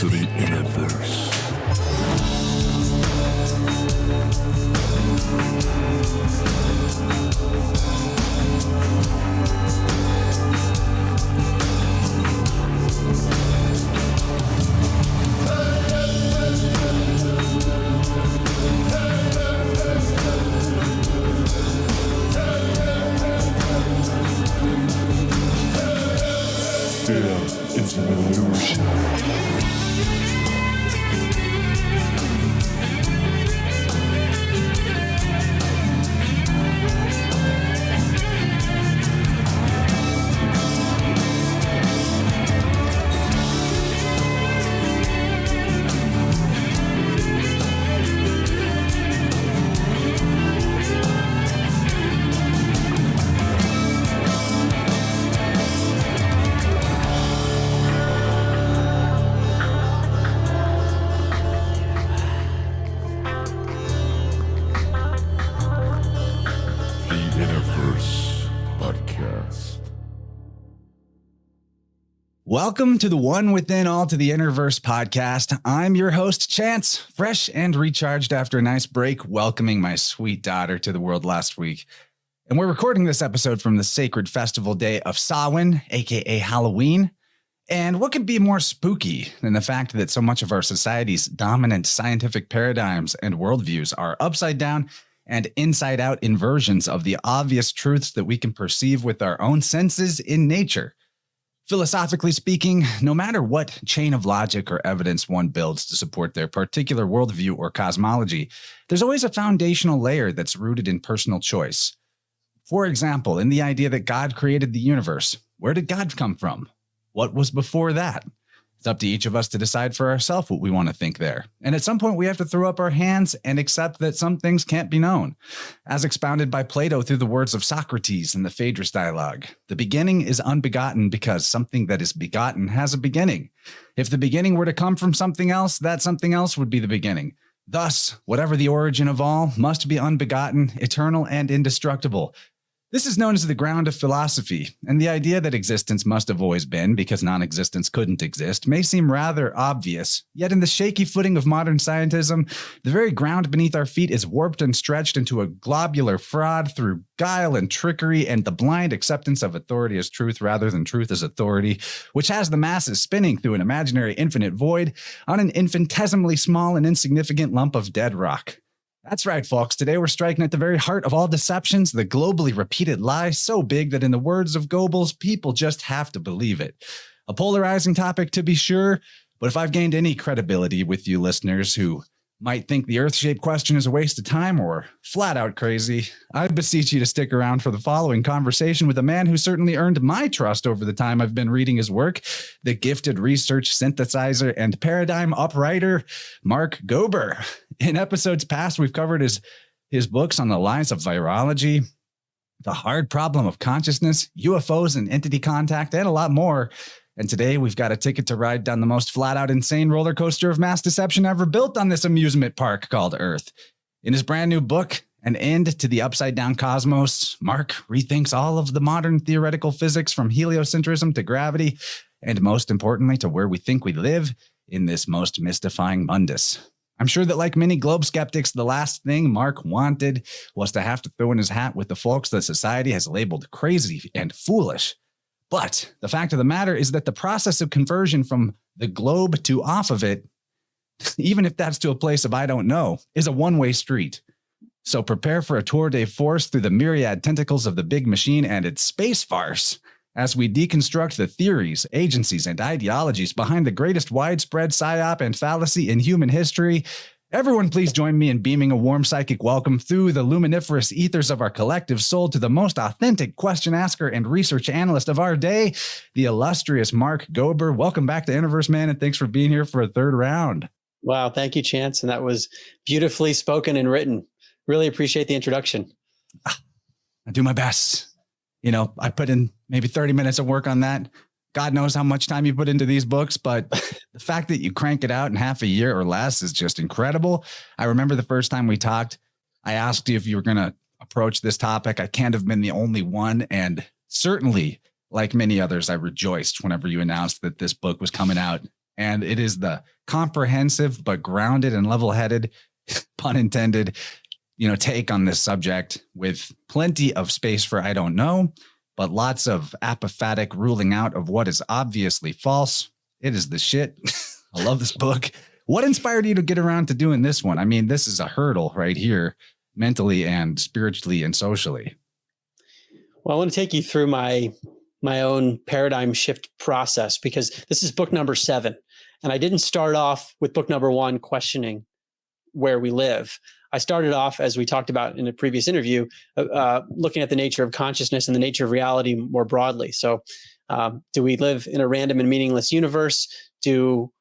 to the InnerVerse. It's an illusion. Welcome to the One Within All to the InnerVerse podcast. I'm your host, Chance, fresh and recharged after a nice break, welcoming my sweet daughter to the world last week. And we're recording this episode from the sacred festival day of Samhain, aka Halloween. And what could be more spooky than the fact that so much of our society's dominant scientific paradigms and worldviews are upside down and inside out inversions of the obvious truths that we can perceive with our own senses in nature. Philosophically speaking, no matter what chain of logic or evidence one builds to support their particular worldview or cosmology, there's always a foundational layer that's rooted in personal choice. For example, in the idea that God created the universe, where did God come from? What was before that? It's up to each of us to decide for ourselves what we want to think there. And at some point, we have to throw up our hands and accept that some things can't be known. As expounded by Plato through the words of Socrates in the Phaedrus dialogue, the beginning is unbegotten because something that is begotten has a beginning. If the beginning were to come from something else, that something else would be the beginning. Thus, whatever the origin of all must be unbegotten, eternal, and indestructible. This is known as the ground of philosophy, and the idea that existence must have always been because non-existence couldn't exist may seem rather obvious, yet in the shaky footing of modern scientism, the very ground beneath our feet is warped and stretched into a globular fraud through guile and trickery and the blind acceptance of authority as truth rather than truth as authority, which has the masses spinning through an imaginary infinite void on an infinitesimally small and insignificant lump of dead rock. That's right, folks. Today we're striking at the very heart of all deceptions, the globally repeated lie so big that in the words of Goebbels, people just have to believe it. A polarizing topic to be sure, but if I've gained any credibility with you listeners who might think the Earth-shaped question is a waste of time or flat out crazy, I beseech you to stick around for the following conversation with a man who certainly earned my trust over the time I've been reading his work, the gifted research synthesizer and paradigm uprighter, Mark Gober. In episodes past, we've covered his books on the lines of virology, the hard problem of consciousness, UFOs and entity contact, and a lot more. And today we've got a ticket to ride down the most flat-out insane roller coaster of mass deception ever built on this amusement park called Earth. In his brand new book, An End to the Upside-Down Cosmos, Mark rethinks all of the modern theoretical physics from heliocentrism to gravity, and most importantly, to where we think we live in this most mystifying mundus. I'm sure that like many globe skeptics, the last thing Mark wanted was to have to throw in his hat with the folks that society has labeled crazy and foolish. But the fact of the matter is that the process of conversion from the globe to off of it, even if that's to a place of I don't know, is a one-way street. So prepare for a tour de force through the myriad tentacles of the big machine and its space farce as we deconstruct the theories, agencies, and ideologies behind the greatest widespread psyop and fallacy in human history. Everyone please join me in beaming a warm psychic welcome through the luminiferous ethers of our collective soul to the most authentic question asker and research analyst of our day, the illustrious Mark Gober. Welcome back to InnerVerse, man, and thanks for being here for a third round. Wow, thank you, Chance. And that was beautifully spoken and written. Really appreciate the introduction. I do my best. You know, I put in maybe 30 minutes of work on that. God knows how much time you put into these books, but the fact that you crank it out in half a year or less is just incredible. I remember the first time we talked, I asked you if you were going to approach this topic. I can't have been the only one. And certainly, like many others, I rejoiced whenever you announced that this book was coming out. And it is the comprehensive but grounded and level-headed, pun intended, take on this subject with plenty of space for I don't know, but lots of apophatic ruling out of what is obviously false. It is the shit. I love this book. What inspired you to get around to doing this one? I mean, this is a hurdle right here, mentally and spiritually and socially. Well, I want to take you through my own paradigm shift process, because this is book number 7. And I didn't start off with book number 1 questioning where we live. I started off, as we talked about in a previous interview, looking at the nature of consciousness and the nature of reality more broadly. So do we live in a random and meaningless universe? Do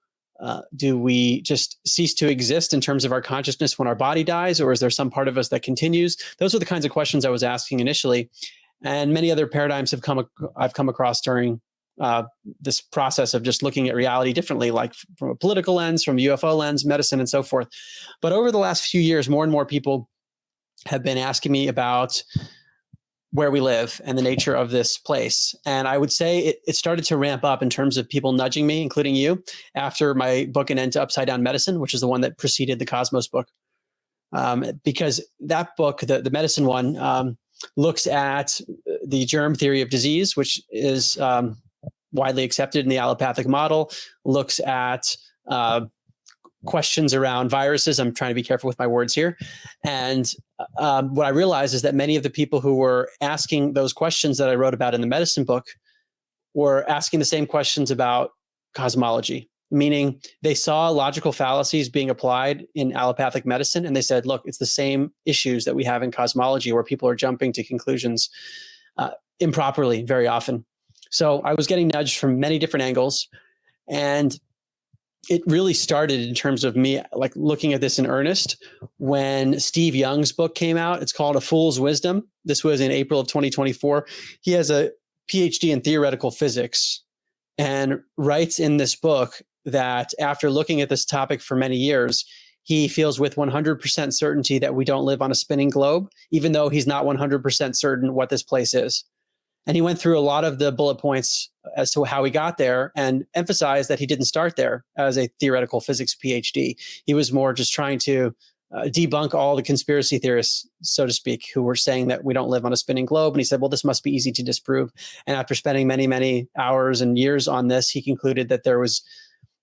we just cease to exist in terms of our consciousness when our body dies, or is there some part of us that continues? Those are the kinds of questions I was asking initially. And many other paradigms I've come across during this process of just looking at reality differently, like from a political lens, from a UFO lens, medicine, and so forth. But over the last few years, more and more people have been asking me about where we live and the nature of this place. And I would say it started to ramp up in terms of people nudging me, including you, after my book, An End to Upside Down Medicine, which is the one that preceded the Cosmos book. Because that book, the medicine one, looks at the germ theory of disease, which is widely accepted in the allopathic model, looks at questions around viruses. I'm trying to be careful with my words here. And what I realized is that many of the people who were asking those questions that I wrote about in the medicine book were asking the same questions about cosmology, meaning they saw logical fallacies being applied in allopathic medicine. And they said, look, it's the same issues that we have in cosmology, where people are jumping to conclusions improperly very often. So I was getting nudged from many different angles. And it really started in terms of me like looking at this in earnest when Steve Young's book came out. It's called A Fool's Wisdom. This was in April of 2024. He has a PhD in theoretical physics and writes in this book that after looking at this topic for many years, he feels with 100% certainty that we don't live on a spinning globe, even though he's not 100% certain what this place is. And he went through a lot of the bullet points as to how he got there and emphasized that he didn't start there as a theoretical physics PhD. He was more just trying to debunk all the conspiracy theorists, so to speak, who were saying that we don't live on a spinning globe. And he said, well, this must be easy to disprove. And after spending many, many hours and years on this, he concluded that there was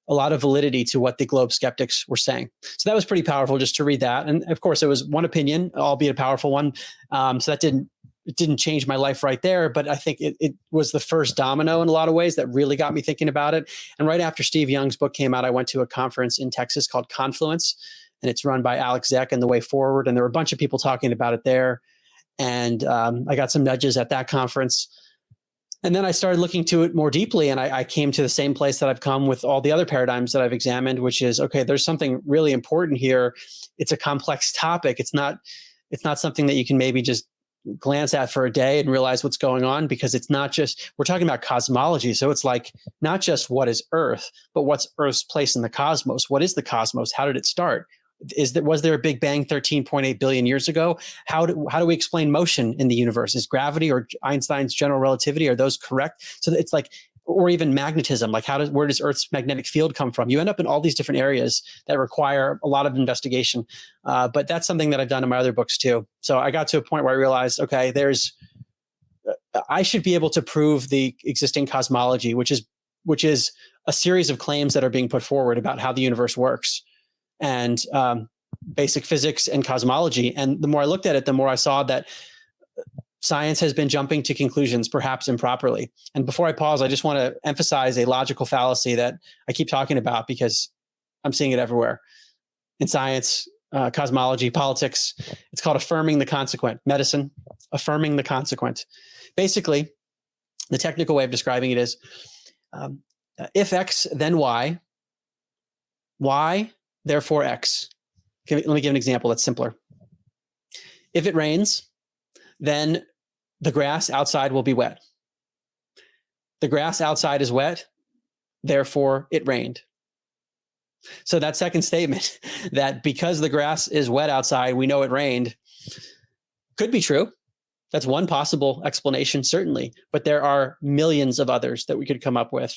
a lot of validity to what the globe skeptics were saying. So that was pretty powerful just to read that. And of course, it was one opinion, albeit a powerful one. So that didn't change my life right there, but I think it was the first domino in a lot of ways that really got me thinking about it. And right after Steve Young's book came out, I went to a conference in Texas called Confluence, and it's run by Alex Zeck and The Way Forward. And there were a bunch of people talking about it there. And I got some nudges at that conference. And then I started looking to it more deeply, and I came to the same place that I've come with all the other paradigms that I've examined, which is, okay, there's something really important here. It's a complex topic. It's not something that you can maybe just glance at for a day and realize what's going on, because it's not just, we're talking about cosmology. So it's like not just what is Earth, but what's Earth's place in the cosmos. What is the cosmos? How did it start? Was there a Big Bang 13.8 billion years ago? How do we explain motion in the universe? Is gravity or Einstein's general relativity, are those correct? So it's like, or even magnetism, like where does Earth's magnetic field come from? You end up in all these different areas that require a lot of investigation. But that's something that I've done in my other books too. So I got to a point where I realized, okay, I should be able to prove the existing cosmology, which is a series of claims that are being put forward about how the universe works, and basic physics and cosmology. And the more I looked at it, the more I saw that science has been jumping to conclusions, perhaps improperly. And before I pause, I just want to emphasize a logical fallacy that I keep talking about because I'm seeing it everywhere in science, cosmology, politics. It's called affirming the consequent. Medicine, affirming the consequent. Basically, the technical way of describing it is, if X, then Y, Y, therefore X. Let me give an example that's simpler. If it rains, then the grass outside will be wet. The grass outside is wet, therefore it rained. So that second statement, that because the grass is wet outside, we know it rained, could be true. That's one possible explanation, certainly. But there are millions of others that we could come up with.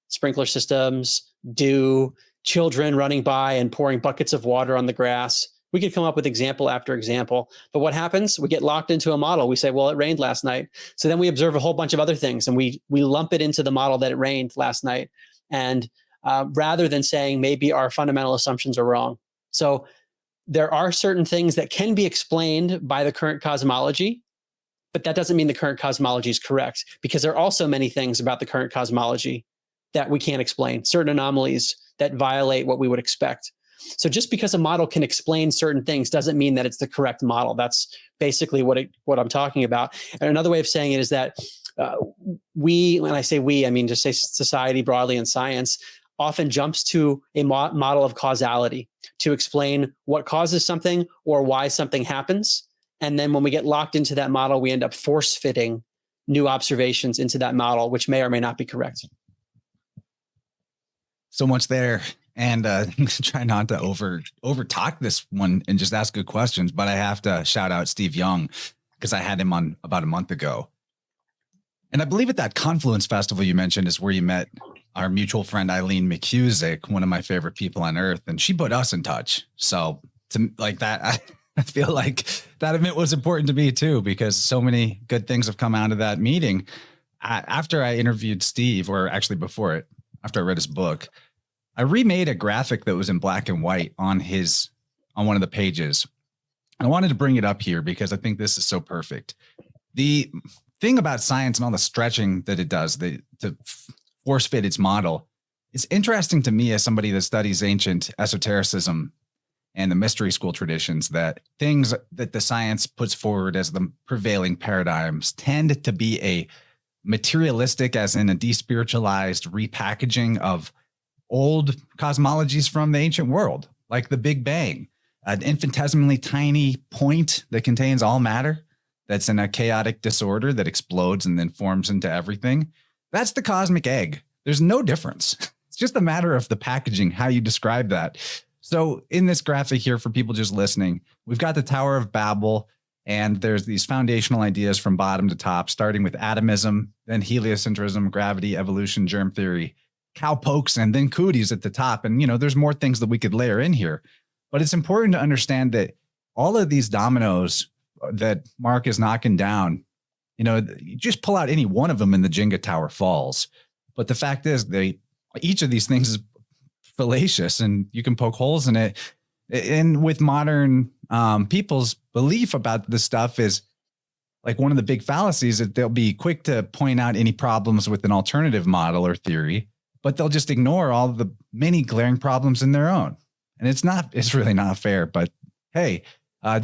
Sprinkler systems, do children running by and pouring buckets of water on the grass. We could come up with example after example. But what happens? We get locked into a model. We say, well, it rained last night. So then we observe a whole bunch of other things and we lump it into the model that it rained last night. And rather than saying maybe our fundamental assumptions are wrong. So there are certain things that can be explained by the current cosmology, but that doesn't mean the current cosmology is correct, because there are also many things about the current cosmology that we can't explain, certain anomalies that violate what we would expect. So just because a model can explain certain things doesn't mean that it's the correct model. That's basically what I'm talking about. And another way of saying it is that we, when I say we, I mean just say society broadly and science, often jumps to a model of causality to explain what causes something or why something happens. And then when we get locked into that model, we end up force fitting new observations into that model, which may or may not be correct. So much there. And try not to over talk this one and just ask good questions. But I have to shout out Steve Young, because I had him on about a month ago. And I believe at that Confluence Festival you mentioned is where you met our mutual friend, Eileen McCusick, one of my favorite people on earth. And she put us in touch. So to like that, I feel like that event was important to me too, because so many good things have come out of that meeting. After I interviewed Steve, or actually before it, after I read his book, I remade a graphic that was in black and white on one of the pages. I wanted to bring it up here because I think this is so perfect. The thing about science and all the stretching that it does to force fit its model, it's interesting to me as somebody that studies ancient esotericism and the mystery school traditions, that things that the science puts forward as the prevailing paradigms tend to be a materialistic, as in a despiritualized repackaging of old cosmologies from the ancient world, like the Big Bang, an infinitesimally tiny point that contains all matter, that's in a chaotic disorder that explodes and then forms into everything. That's the cosmic egg. There's no difference. It's just a matter of the packaging, how you describe that. So in this graphic here, for people just listening, we've got the Tower of Babel, and there's these foundational ideas from bottom to top, starting with atomism, then heliocentrism, gravity, evolution, germ theory, cowpokes, and then cooties at the top. And, there's more things that we could layer in here. But it's important to understand that all of these dominoes that Mark is knocking down, you just pull out any one of them and the Jenga tower falls. But the fact is, each of these things is fallacious and you can poke holes in it. And with modern people's belief about this stuff is like one of the big fallacies, that they'll be quick to point out any problems with an alternative model or theory, but they'll just ignore all the many glaring problems in their own. And it's really not fair. But hey,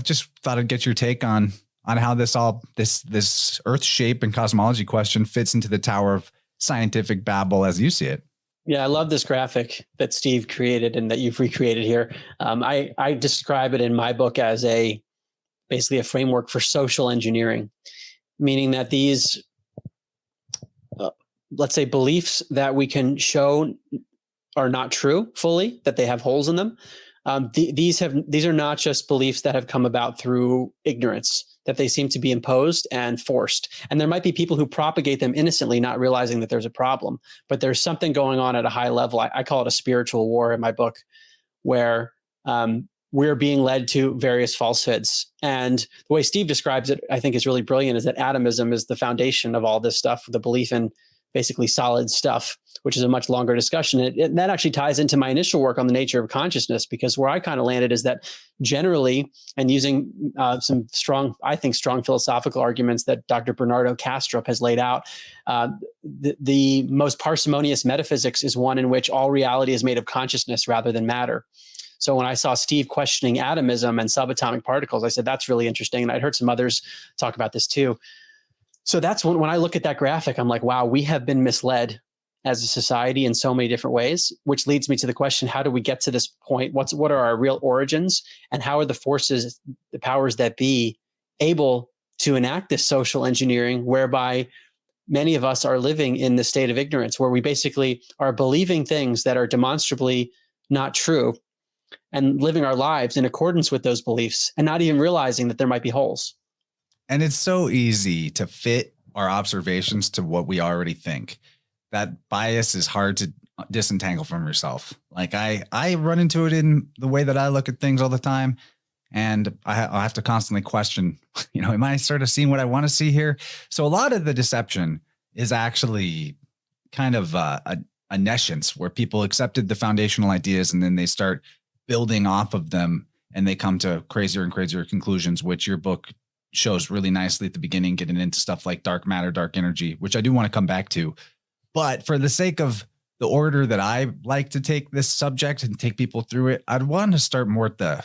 just thought I'd get your take on how this Earth shape and cosmology question fits into the Tower of Scientific Babel as you see it. Yeah, I love this graphic that Steve created and that you've recreated here. I describe it in my book as basically a framework for social engineering, meaning that these, let's say, beliefs that we can show are not true fully, that they have holes in them. These are not just beliefs that have come about through ignorance, that they seem to be imposed and forced. And there might be people who propagate them innocently, not realizing that there's a problem, but there's something going on at a high level. I call it a spiritual war in my book, where we're being led to various falsehoods. And the way Steve describes it, I think is really brilliant, is that atomism is the foundation of all this stuff, the belief in basically solid stuff, which is a much longer discussion. And that actually ties into my initial work on the nature of consciousness, because where I kind of landed is that generally, and using some strong philosophical arguments that Dr. Bernardo Kastrup has laid out, the most parsimonious metaphysics is one in which all reality is made of consciousness rather than matter. So when I saw Steve questioning atomism and subatomic particles, I said, that's really interesting. And I'd heard some others talk about this too. So that's when I look at that graphic, I'm like, wow, we have been misled as a society in so many different ways, which leads me to the question, how do we get to this point? What are our real origins, and how are the forces, the powers that be, able to enact this social engineering whereby many of us are living in the state of ignorance, where we basically are believing things that are demonstrably not true and living our lives in accordance with those beliefs and not even realizing that there might be holes. And it's so easy to fit our observations to what we already think. that bias is hard to disentangle from yourself. Like I run into it in the way that I look at things all the time. And I have to constantly question, am I sort of seeing what I want to see here? So a lot of the deception is actually kind of a nescience where people accepted the foundational ideas and then they start building off of them and they come to crazier and crazier conclusions, which your book shows really nicely at the beginning, getting into stuff like dark matter, dark energy, which I do want to come back to. But for the sake of the order that I like to take this subject and take people through it, I'd want to start more at the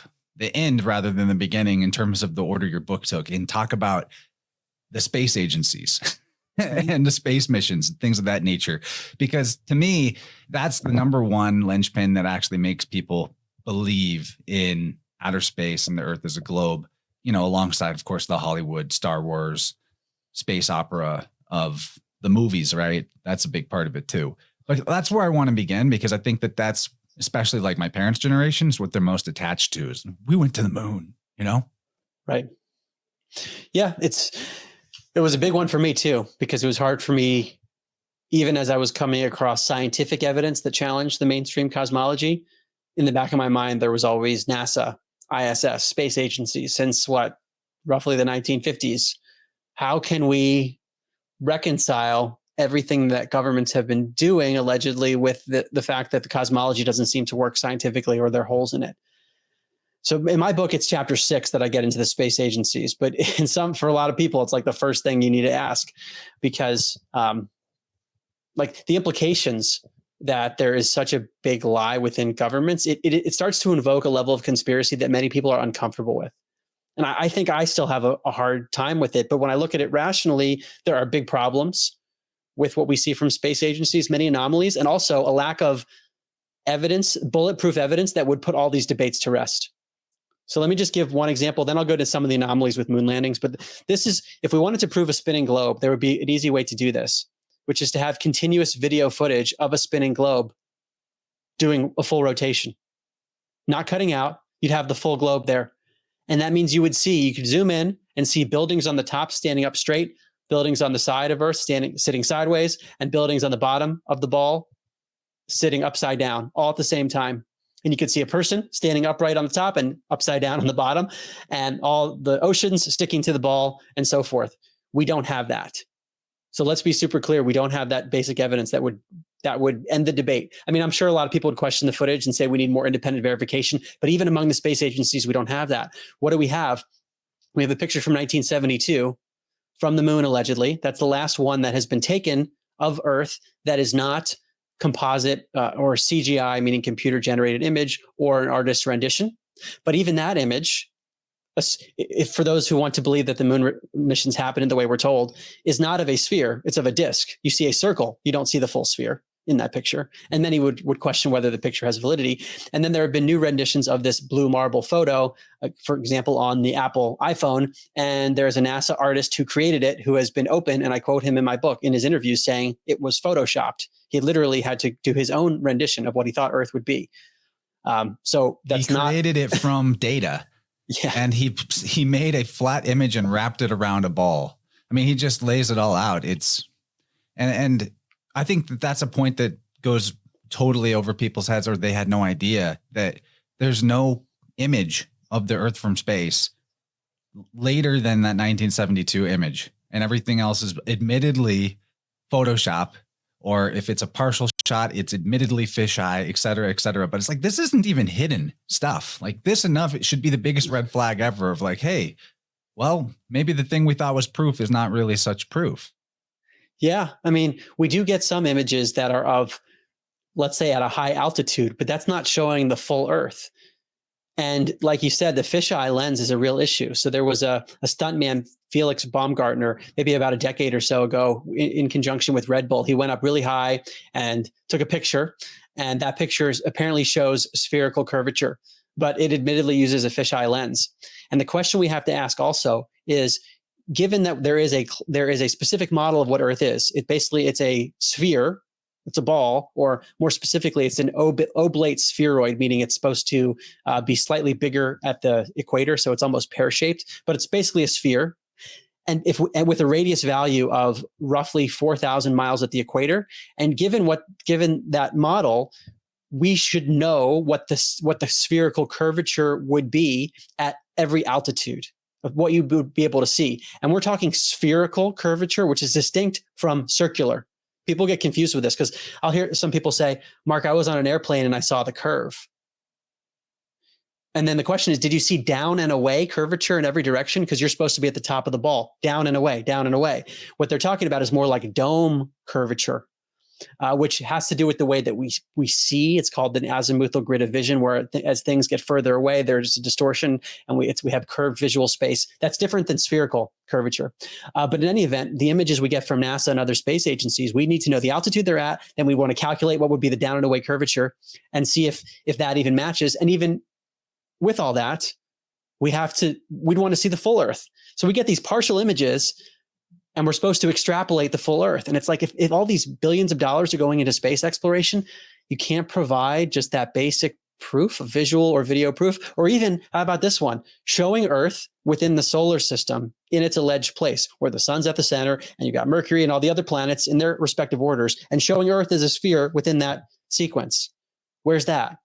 end rather than the beginning in terms of the order your book took, and talk about the space agencies and the space missions and things of that nature. Because to me, that's the number one linchpin that actually makes people believe in outer space and the Earth as a globe, alongside, of course, the Hollywood, Star Wars, space opera of the movies, right? That's a big part of it too. But that's where I want to begin, because I think that that's, especially like my parents' generation, is what they're most attached to, is we went to the moon, Right. Yeah. It was a big one for me too, because it was hard for me, even as I was coming across scientific evidence that challenged the mainstream cosmology. In the back of my mind, there was always NASA, ISS, space agencies since roughly the 1950s. How can we reconcile everything that governments have been doing allegedly with the fact that the cosmology doesn't seem to work scientifically, or there are holes in it? So in my book, it's chapter 6 that I get into the space agencies, but for a lot of people, it's like the first thing you need to ask, because like the implications that there is such a big lie within governments, it starts to invoke a level of conspiracy that many people are uncomfortable with. And I think I still have a hard time with it. But when I look at it rationally, there are big problems with what we see from space agencies, many anomalies, and also a lack of evidence, bulletproof evidence that would put all these debates to rest. So let me just give one example, then I'll go to some of the anomalies with moon landings. But this is, if we wanted to prove a spinning globe, there would be an easy way to do this, which is to have continuous video footage of a spinning globe doing a full rotation, not cutting out. You'd have the full globe there. And that means you could zoom in and see buildings on the top standing up straight, buildings on the side of Earth sitting sideways, and buildings on the bottom of the ball sitting upside down, all at the same time. And you could see a person standing upright on the top and upside down on the bottom, and all the oceans sticking to the ball and so forth. We don't have that. So let's be super clear. We don't have that basic evidence that would end the debate. I mean, I'm sure a lot of people would question the footage and say we need more independent verification, but even among the space agencies, we don't have that. What do we have? We have a picture from 1972 from the moon, allegedly. That's the last one that has been taken of Earth that is not composite or CGI, meaning computer generated image, or an artist's rendition. But even that image, if for those who want to believe that the moon missions happen in the way we're told, is not of a sphere, it's of a disk. You see a circle, you don't see the full sphere in that picture. And then he would question whether the picture has validity. And then there have been new renditions of this blue marble photo, for example, on the Apple iPhone. And there's a NASA artist who created it, who has been open, and I quote him in my book in his interviews, saying it was photoshopped. He literally had to do his own rendition of what he thought Earth would be. So that's he created it from data. Yeah. And he made a flat image and wrapped it around a ball. I mean, he just lays it all out. And I think that's a point that goes totally over people's heads, or they had no idea that there's no image of the Earth from space later than that 1972 image. And everything else is admittedly Photoshop, or if it's a partial shot, it's admittedly fisheye, et cetera, et cetera. But it's like, this isn't even hidden stuff. Like this enough, it should be the biggest red flag ever of like, hey, well, maybe the thing we thought was proof is not really such proof. Yeah. I mean, we do get some images that are of, let's say, at a high altitude, but that's not showing the full Earth. And like you said, the fisheye lens is a real issue. So there was a stuntman, Felix Baumgartner, maybe about a decade or so ago, in conjunction with Red Bull. He went up really high and took a picture. And that picture apparently shows spherical curvature, but it admittedly uses a fisheye lens. And the question we have to ask also is, given that there is a specific model of what Earth is, it's a sphere, it's a ball, or more specifically, it's an oblate spheroid, meaning it's supposed to be slightly bigger at the equator, so it's almost pear-shaped, but it's basically a sphere. And and with a radius value of roughly 4,000 miles at the equator, and given that model, we should know what the spherical curvature would be at every altitude of what you would be able to see. And we're talking spherical curvature, which is distinct from circular. People get confused with this because I'll hear some people say, Mark, I was on an airplane and I saw the curve. And then the question is, did you see down and away curvature in every direction? Because you're supposed to be at the top of the ball, down and away, down and away. What they're talking about is more like dome curvature, which has to do with the way that we see. It's called the azimuthal grid of vision, where as things get further away, there's a distortion, and we have curved visual space. That's different than spherical curvature. But in any event, the images we get from NASA and other space agencies, we need to know the altitude they're at. Then we want to calculate what would be the down and away curvature and see if that even matches. And even with all that, we'd want to see the full Earth. So we get these partial images, and we're supposed to extrapolate the full Earth. And it's like, if all these billions of dollars are going into space exploration, you can't provide just that basic proof of visual or video proof, or even, how about this one, showing Earth within the solar system in its alleged place, where the sun's at the center and you got Mercury and all the other planets in their respective orders, and showing Earth as a sphere within that sequence. Where's that?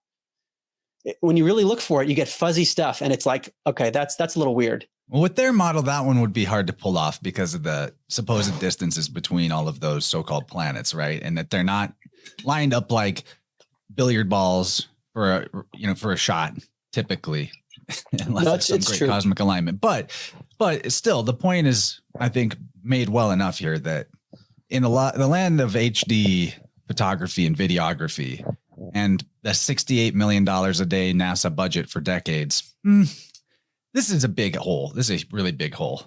When you really look for it, you get fuzzy stuff, and it's like, okay, that's a little weird. Well, with their model, that one would be hard to pull off because of the supposed distances between all of those so-called planets, right? And that they're not lined up like billiard balls for a shot, typically, unless it's some great cosmic alignment. But still, the point is, I think, made well enough here that in the land of HD photography and videography, and the $68 million a day NASA budget for decades, this is a big hole. This is a really big hole.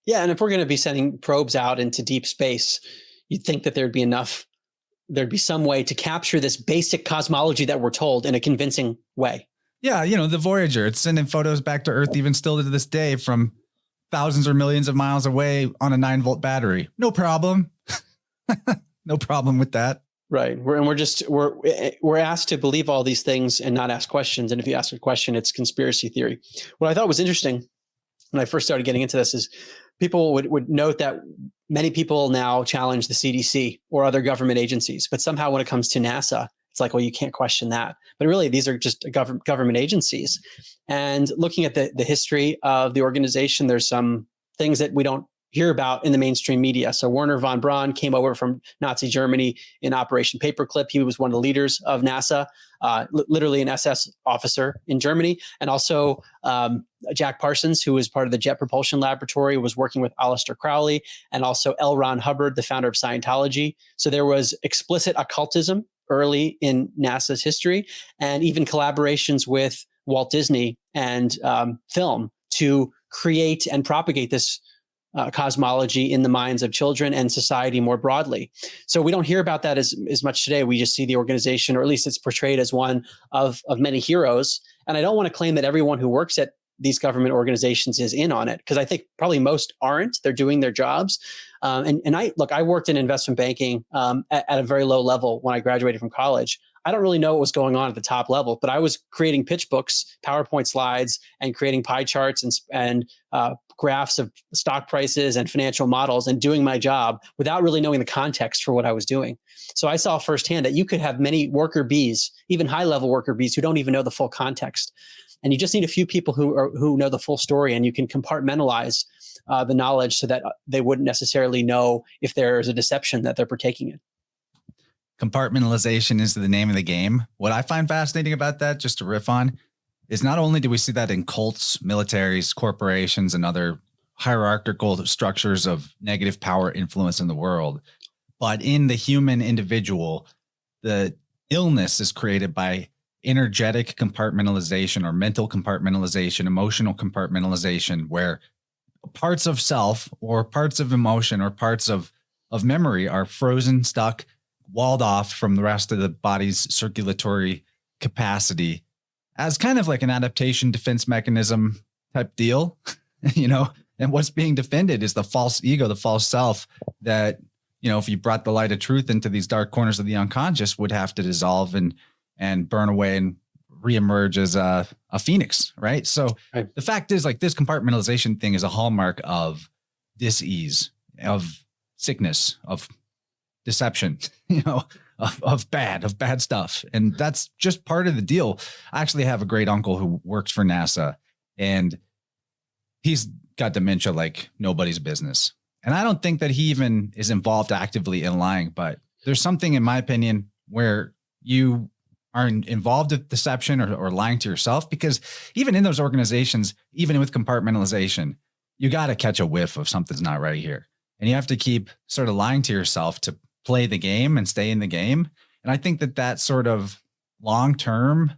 Yeah. And if we're going to be sending probes out into deep space, you'd think that there'd be some way to capture this basic cosmology that we're told in a convincing way. Yeah. The Voyager, it's sending photos back to Earth even still to this day from thousands or millions of miles away on a 9-volt battery. No problem. No problem with that. Right. We're asked to believe all these things and not ask questions. And if you ask a question, it's conspiracy theory. What I thought was interesting when I first started getting into this is people would note that many people now challenge the CDC or other government agencies, but somehow when it comes to NASA, it's like, well, you can't question that. But really, these are just government agencies. And looking at the history of the organization, there's some things that we don't hear about in the mainstream media. So Werner von Braun came over from Nazi Germany in Operation Paperclip. He was one of the leaders of NASA, literally an SS officer in Germany. And also Jack Parsons, who was part of the Jet Propulsion Laboratory, was working with Aleister Crowley, and also L. Ron Hubbard, the founder of Scientology. So there was explicit occultism early in NASA's history, and even collaborations with Walt Disney and film to create and propagate this cosmology in the minds of children and society more broadly. So we don't hear about that as much today. We just see the organization, or at least it's portrayed as one of many heroes. And I don't want to claim that everyone who works at these government organizations is in on it, because I think probably most aren't. They're doing their jobs. And I worked in investment banking at a very low level when I graduated from college. I don't really know what was going on at the top level, but I was creating pitch books, PowerPoint slides, and creating pie charts and graphs of stock prices and financial models, and doing my job without really knowing the context for what I was doing. So I saw firsthand that you could have many worker bees, even high-level worker bees, who don't even know the full context. And you just need a few people who know the full story, and you can compartmentalize the knowledge so that they wouldn't necessarily know if there is a deception that they're partaking in. Compartmentalization is the name of the game. What I find fascinating about that, just to riff on, is not only do we see that in cults, militaries, corporations, and other hierarchical structures of negative power influence in the world, but in the human individual, the illness is created by energetic compartmentalization or mental compartmentalization, emotional compartmentalization, where parts of self or parts of emotion or parts of memory are frozen, stuck, walled off from the rest of the body's circulatory capacity as kind of like an adaptation defense mechanism type deal, and what's being defended is the false ego, the false self that, if you brought the light of truth into these dark corners of the unconscious, would have to dissolve and burn away and reemerge as a phoenix. Right. So The fact is, like, this compartmentalization thing is a hallmark of dis-ease, of sickness, of deception, of bad stuff. And that's just part of the deal. I actually have a great uncle who works for NASA, and he's got dementia like nobody's business. And I don't think that he even is involved actively in lying, but there's something, in my opinion, where you are involved with deception or lying to yourself, because even in those organizations, even with compartmentalization, you got to catch a whiff of something's not right here. And you have to keep sort of lying to yourself to play the game and stay in the game. And I think that sort of long-term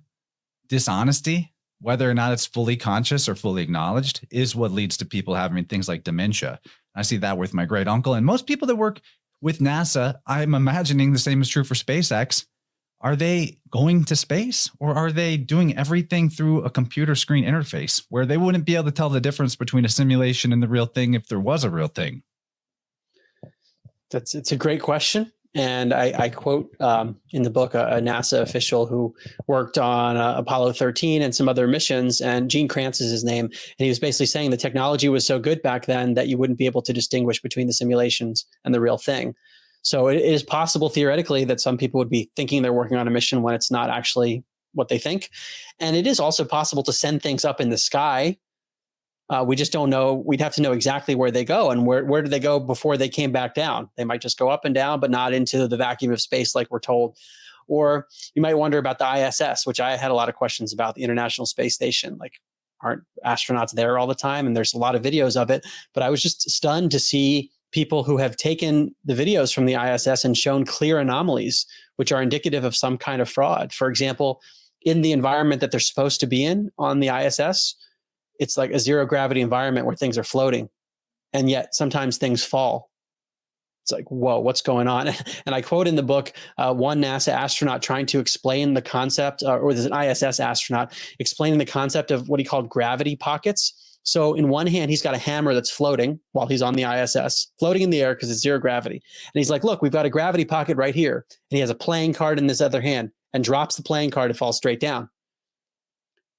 dishonesty, whether or not it's fully conscious or fully acknowledged, is what leads to people having things like dementia. I see that with my great uncle, and most people that work with NASA. I'm imagining the same is true for SpaceX. Are they going to space, or are they doing everything through a computer screen interface where they wouldn't be able to tell the difference between a simulation and the real thing if there was a real thing? It's a great question. And I quote in the book a NASA official who worked on Apollo 13 and some other missions, and Gene Kranz is his name. And he was basically saying the technology was so good back then that you wouldn't be able to distinguish between the simulations and the real thing. So it is possible theoretically that some people would be thinking they're working on a mission when it's not actually what they think. And it is also possible to send things up in the sky. We just don't know. We'd have to know exactly where they go, and where did they go before they came back down. They might just go up and down, but not into the vacuum of space like we're told. Or you might wonder about the ISS, which I had a lot of questions about, the International Space Station. Like, aren't astronauts there all the time? And there's a lot of videos of it. But I was just stunned to see people who have taken the videos from the ISS and shown clear anomalies, which are indicative of some kind of fraud. For example, in the environment that they're supposed to be in on the ISS, it's like a zero gravity environment where things are floating, and yet sometimes things fall. It's like, whoa, what's going on? And I quote in the book one NASA astronaut trying to explain the concept, or there's an ISS astronaut explaining the concept of what he called gravity pockets. So in one hand, he's got a hammer that's floating while he's on the ISS, floating in the air because it's zero gravity. And he's like, look, we've got a gravity pocket right here. And he has a playing card in this other hand and drops the playing card to fall straight down.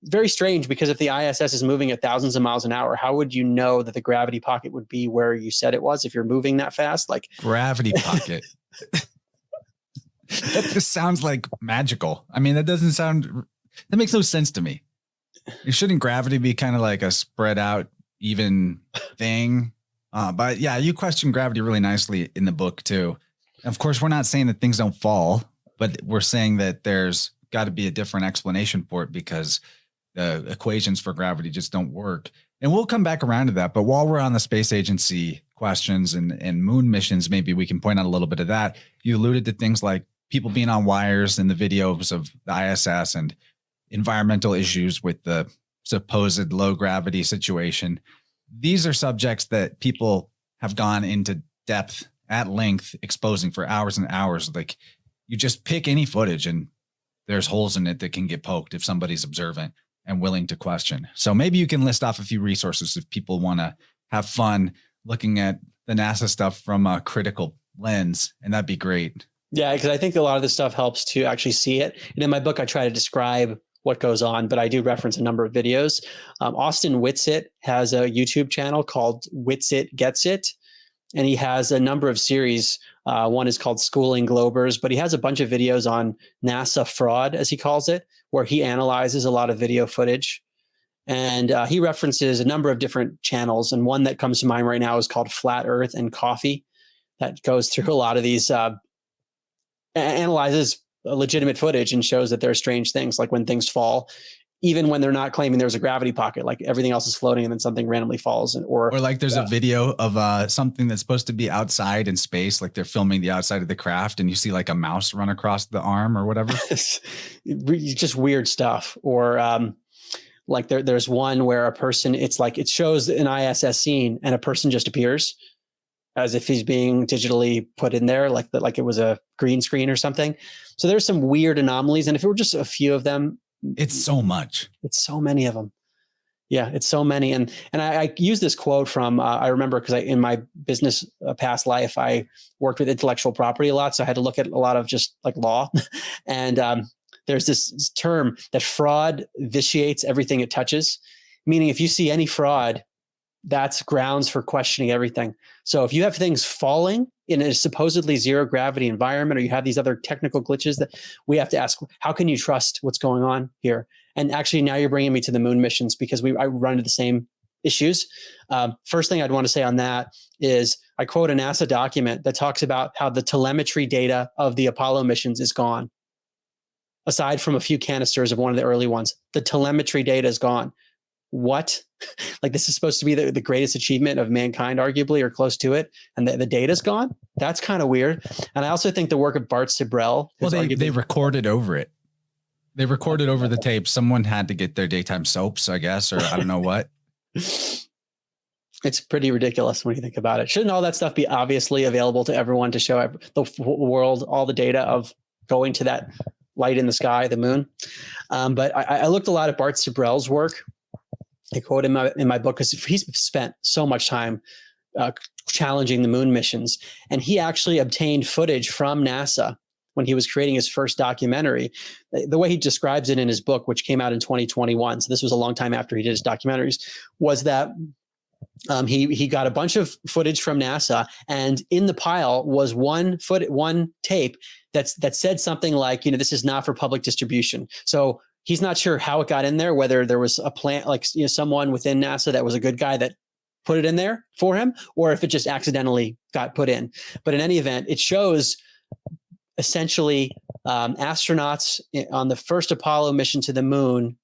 Very strange, because if the ISS is moving at thousands of miles an hour, how would you know that the gravity pocket would be where you said it was if you're moving that fast? Like, gravity pocket. That just sounds like magical. I mean, that makes no sense to me. Shouldn't gravity be kind of like a spread out, even thing? But yeah, you question gravity really nicely in the book too. Of course, we're not saying that things don't fall, but we're saying that there's got to be a different explanation for it, because the equations for gravity just don't work. And we'll come back around to that. But while we're on the space agency questions and moon missions, maybe we can point out a little bit of that. You alluded to things like people being on wires in the videos of the ISS, and environmental issues with the supposed low gravity situation. These are subjects that people have gone into depth at length, exposing for hours and hours. Like, you just pick any footage and there's holes in it that can get poked if somebody's observant and willing to question. So maybe you can list off a few resources if people want to have fun looking at the NASA stuff from a critical lens, and that'd be great. Yeah, because I think a lot of this stuff helps to actually see it. And in my book, I try to describe what goes on, but I do reference a number of videos. Austin Whitsitt has a YouTube channel called Whitsitt Gets It, and he has a number of series. One is called Schooling Globers, but he has a bunch of videos on NASA fraud, as he calls it, where he analyzes a lot of video footage. And he references a number of different channels. And one that comes to mind right now is called Flat Earth and Coffee, that goes through a lot of these, analyzes legitimate footage and shows that there are strange things, like when things fall, even when they're not claiming there's a gravity pocket, like everything else is floating and then something randomly falls. Or like there's a video of something that's supposed to be outside in space, like they're filming the outside of the craft, and you see like a mouse run across the arm or whatever. Just weird stuff. Or like there's one where a person, it's like it shows an ISS scene and a person just appears as if he's being digitally put in there, like it was a green screen or something. So there's some weird anomalies. And if it were just a few of them, it's so much. It's so many of them. Yeah, it's so many. And I use this quote from, I remember because in my business past life, I worked with intellectual property a lot. So I had to look at a lot of just like law. And there's this term that fraud vitiates everything it touches, meaning if you see any fraud, that's grounds for questioning everything. So if you have things falling in a supposedly zero gravity environment, or you have these other technical glitches, that we have to ask, how can you trust what's going on here? And actually, now you're bringing me to the moon missions, because I run into the same issues. First thing I'd want to say on that is I quote a NASA document that talks about how the telemetry data of the Apollo missions is gone. Aside from a few canisters of one of the early ones, the telemetry data is gone. What? Like, this is supposed to be the greatest achievement of mankind, arguably, or close to it, and the data's gone? That's kind of weird. And I also think the work of Bart Sibrel. Well, they recorded over it. They recorded over the tape. Someone had to get their daytime soaps, I guess, or I don't know what. It's pretty ridiculous when you think about it. Shouldn't all that stuff be obviously available to everyone to show the world all the data of going to that light in the sky, the moon? But I looked a lot at Bart Sibrel's work. I quote him in my book because he's spent so much time challenging the moon missions. And he actually obtained footage from NASA when he was creating his first documentary. The way he describes it in his book, which came out in 2021, so this was a long time after he did his documentaries, was that he got a bunch of footage from NASA, and in the pile was one tape that said something like, this is not for public distribution. So he's not sure how it got in there, whether there was a plant, like, someone within NASA that was a good guy that put it in there for him, or if it just accidentally got put in. But in any event, it shows essentially astronauts on the first Apollo mission to the moon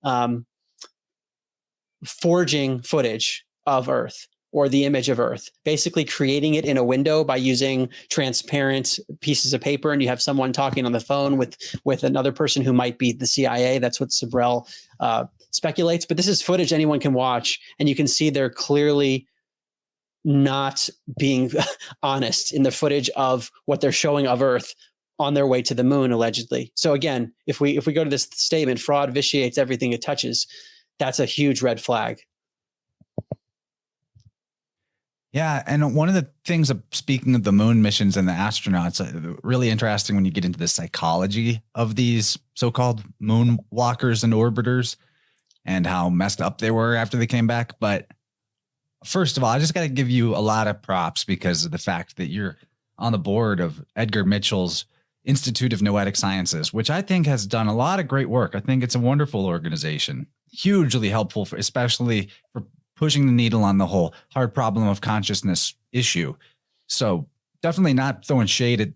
forging footage of Earth, or the image of Earth, basically creating it in a window by using transparent pieces of paper. And you have someone talking on the phone with another person who might be the CIA. That's what Sibrel speculates. But this is footage anyone can watch, and you can see they're clearly not being honest in the footage of what they're showing of Earth on their way to the moon, allegedly. So again, if we go to this statement, fraud vitiates everything it touches, that's a huge red flag. Yeah. And one of the things of speaking of the moon missions and the astronauts, really interesting when you get into the psychology of these so-called moonwalkers and orbiters and how messed up they were after they came back. But first of all, I just got to give you a lot of props because of the fact that you're on the board of Edgar Mitchell's Institute of Noetic Sciences, which I think has done a lot of great work. I think it's a wonderful organization, hugely helpful, especially for pushing the needle on the whole hard problem of consciousness issue. So definitely not throwing shade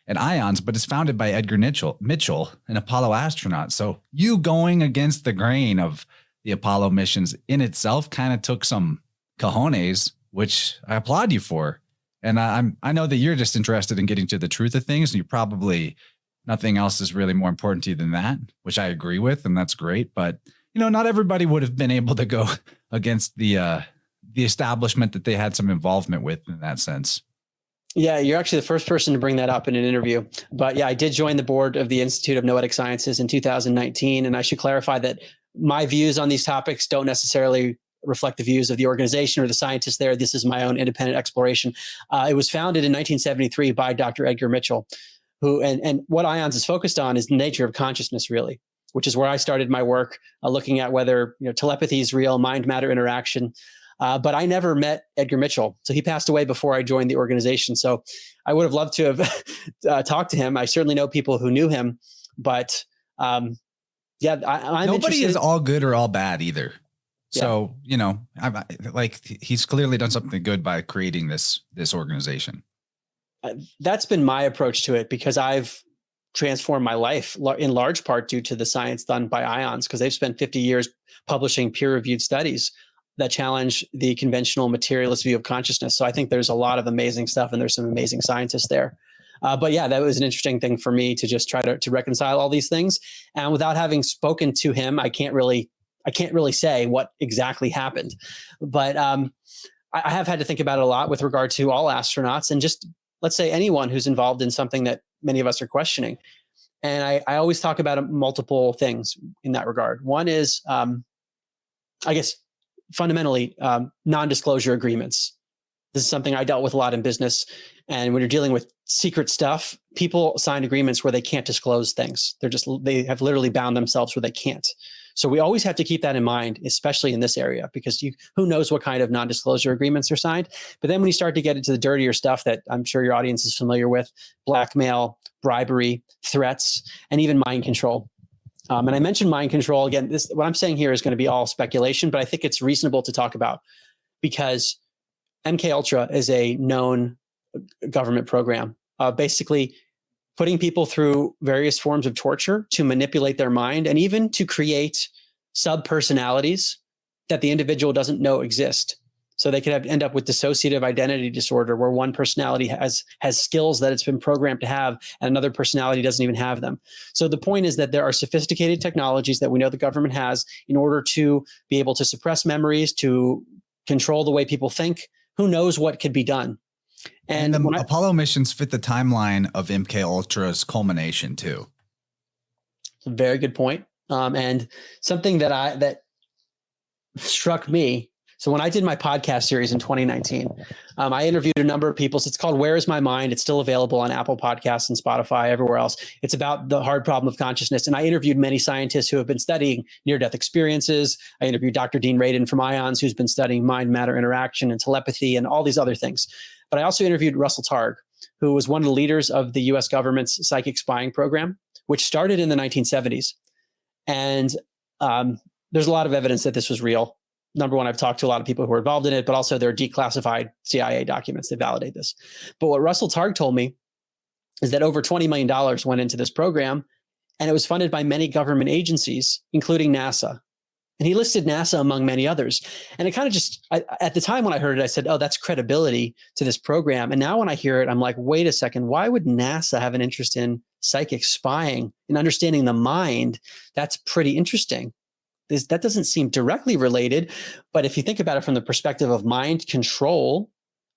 at ions, but it's founded by Edgar Mitchell, an Apollo astronaut. So you going against the grain of the Apollo missions in itself kind of took some cojones, which I applaud you for. And I know that you're just interested in getting to the truth of things, and you probably nothing else is really more important to you than that, which I agree with, and that's great. But not everybody would have been able to go against the establishment that they had some involvement with in that sense. Yeah, you're actually the first person to bring that up in an interview. But yeah, I did join the board of the Institute of Noetic Sciences in 2019. And I should clarify that my views on these topics don't necessarily reflect the views of the organization or the scientists there. This is my own independent exploration. It was founded in 1973 by Dr. Edgar Mitchell, who and what IONS is focused on is the nature of consciousness, really, which is where I started my work, looking at whether telepathy is real, mind-matter interaction. But I never met Edgar Mitchell. So he passed away before I joined the organization. So I would have loved to have talked to him. I certainly know people who knew him. But I'm nobody interested. is all good or all bad either. So, he's clearly done something good by creating this organization. That's been my approach to it, because I've transformed my life in large part due to the science done by IONS, because they've spent 50 years publishing peer-reviewed studies that challenge the conventional materialist view of consciousness. So I think there's a lot of amazing stuff, and there's some amazing scientists there. But yeah, that was an interesting thing for me to just try to reconcile all these things. And without having spoken to him, I can't really say what exactly happened. But I have had to think about it a lot with regard to all astronauts, and just, let's say, anyone who's involved in something that many of us are questioning. And I always talk about multiple things in that regard. One is, I guess, fundamentally, non-disclosure agreements. This is something I dealt with a lot in business. And when you're dealing with secret stuff, people sign agreements where they can't disclose things. They have literally bound themselves where they can't. So we always have to keep that in mind, especially in this area, because who knows what kind of non-disclosure agreements are signed. But then when you start to get into the dirtier stuff that I'm sure your audience is familiar with, blackmail, bribery, threats, and even mind control. And I mentioned mind control again. What I'm saying here is going to be all speculation, but I think it's reasonable to talk about because MK Ultra is a known government program, basically putting people through various forms of torture to manipulate their mind and even to create sub-personalities that the individual doesn't know exist. So they could end up with dissociative identity disorder, where one personality has skills that it's been programmed to have, and another personality doesn't even have them. So the point is that there are sophisticated technologies that we know the government has in order to be able to suppress memories, to control the way people think. Who knows what could be done? And the Apollo missions fit the timeline of MK Ultra's culmination too. Very good point. And something that struck me. So when I did my podcast series in 2019, I interviewed a number of people. So it's called Where Is My Mind? It's still available on Apple Podcasts and Spotify, everywhere else. It's about the hard problem of consciousness. And I interviewed many scientists who have been studying near-death experiences. I interviewed Dr. Dean Radin from IONS, who's been studying mind-matter interaction and telepathy and all these other things. But I also interviewed Russell Targ, who was one of the leaders of the US government's psychic spying program, which started in the 1970s. And there's a lot of evidence that this was real. Number one, I've talked to a lot of people who were involved in it, but also there are declassified CIA documents that validate this. But what Russell Targ told me is that over $20 million went into this program, and it was funded by many government agencies, including NASA. And he listed NASA among many others. And it kind of just, at the time when I heard it, I said, oh, that's credibility to this program. And now when I hear it, I'm like, wait a second, why would NASA have an interest in psychic spying and understanding the mind? That's pretty interesting. That doesn't seem directly related. But if you think about it from the perspective of mind control,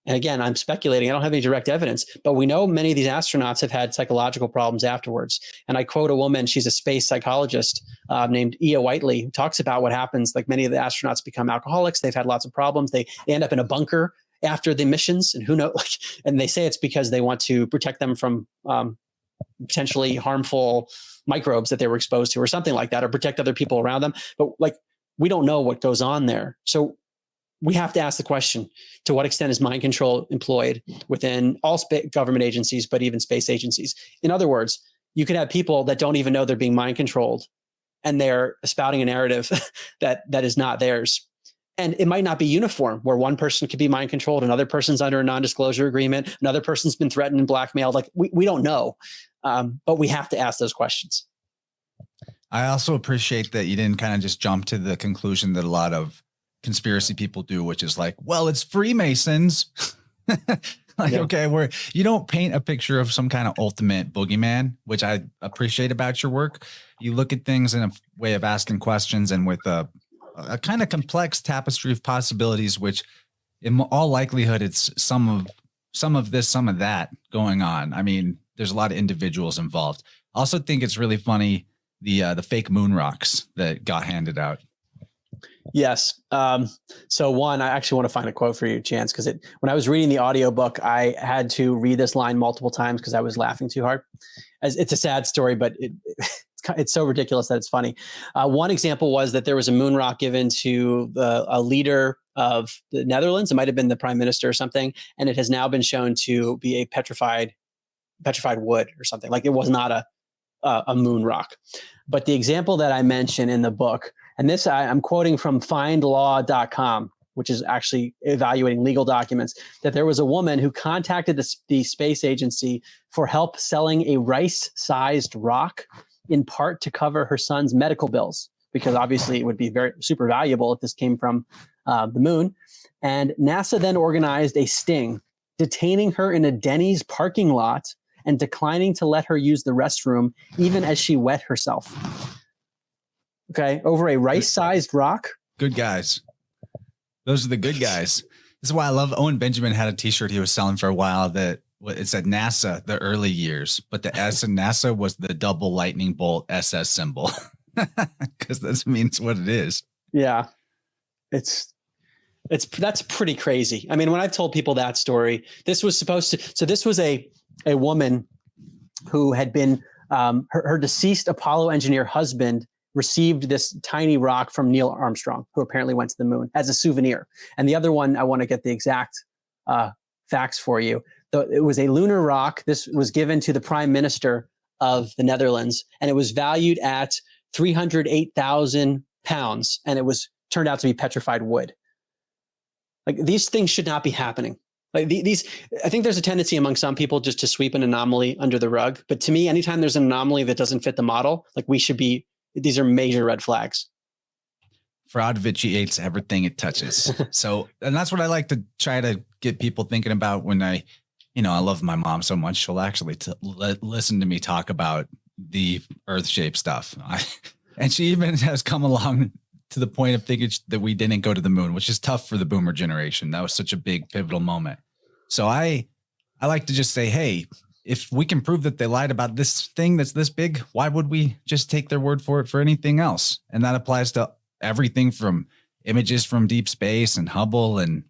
and again, I'm speculating, I don't have any direct evidence, but we know many of these astronauts have had psychological problems afterwards. And I quote a woman, she's a space psychologist named Ia Whiteley, who talks about what happens. Like many of the astronauts become alcoholics. They've had lots of problems. They end up in a bunker after the missions, and who knows, and they say it's because they want to protect them from potentially harmful microbes that they were exposed to or something like that, or protect other people around them. But like, we don't know what goes on there. So we have to ask the question, to what extent is mind control employed within all government agencies, but even space agencies? In other words, you could have people that don't even know they're being mind controlled, and they're spouting a narrative that is not theirs. And it might not be uniform, where one person could be mind controlled, another person's under a non-disclosure agreement, another person's been threatened and blackmailed. Like we don't know, but we have to ask those questions. I also appreciate that you didn't kind of just jump to the conclusion that a lot of conspiracy people do, which is like, well, it's Freemasons. Okay, you don't paint a picture of some kind of ultimate boogeyman, which I appreciate about your work. You look at things in a way of asking questions and with a kind of complex tapestry of possibilities, which in all likelihood, it's some of this, some of that going on. I mean, there's a lot of individuals involved. I also think it's really funny, the fake moon rocks that got handed out. Yes. So one, I actually want to find a quote for you, Chance, because when I was reading the audiobook, I had to read this line multiple times because I was laughing too hard. It's a sad story, but it's so ridiculous that it's funny. One example was that there was a moon rock given to a leader of the Netherlands. It might have been the prime minister or something. And it has now been shown to be a petrified wood or something. Like it was not a moon rock. But the example that I mentioned in the book, and this I'm quoting from findlaw.com, which is actually evaluating legal documents, that there was a woman who contacted the space agency for help selling a rice-sized rock, in part to cover her son's medical bills, because obviously it would be super valuable if this came from the moon. And NASA then organized a sting, detaining her in a Denny's parking lot and declining to let her use the restroom, even as she wet herself. Okay, over a rice-sized rock. Good guys. Those are the good guys. This is why I love Owen Benjamin had a t-shirt he was selling for a while that it said NASA, the early years, but the S in NASA was the double lightning bolt SS symbol, because this means what it is. Yeah, that's pretty crazy. I mean, when I've told people that story, this was a woman who had been her deceased Apollo engineer husband received this tiny rock from Neil Armstrong, who apparently went to the moon, as a souvenir. And the other one, I want to get the exact facts for you. It was a lunar rock. This was given to the prime minister of the Netherlands, and it was valued at 308,000 pounds, and it was turned out to be petrified wood. Like, these things should not be happening. Like these, I think there's a tendency among some people just to sweep an anomaly under the rug. But to me, anytime there's an anomaly that doesn't fit the model, like, these are major red flags. Fraud vitiates everything it touches. So, and that's what I like to try to get people thinking about when I love my mom so much. She'll actually listen to me talk about the earth shape stuff. And she even has come along to the point of thinking that we didn't go to the moon, which is tough for the boomer generation. That was such a big pivotal moment. So I like to just say, hey, if we can prove that they lied about this thing that's this big, why would we just take their word for it for anything else? And that applies to everything from images from deep space and Hubble and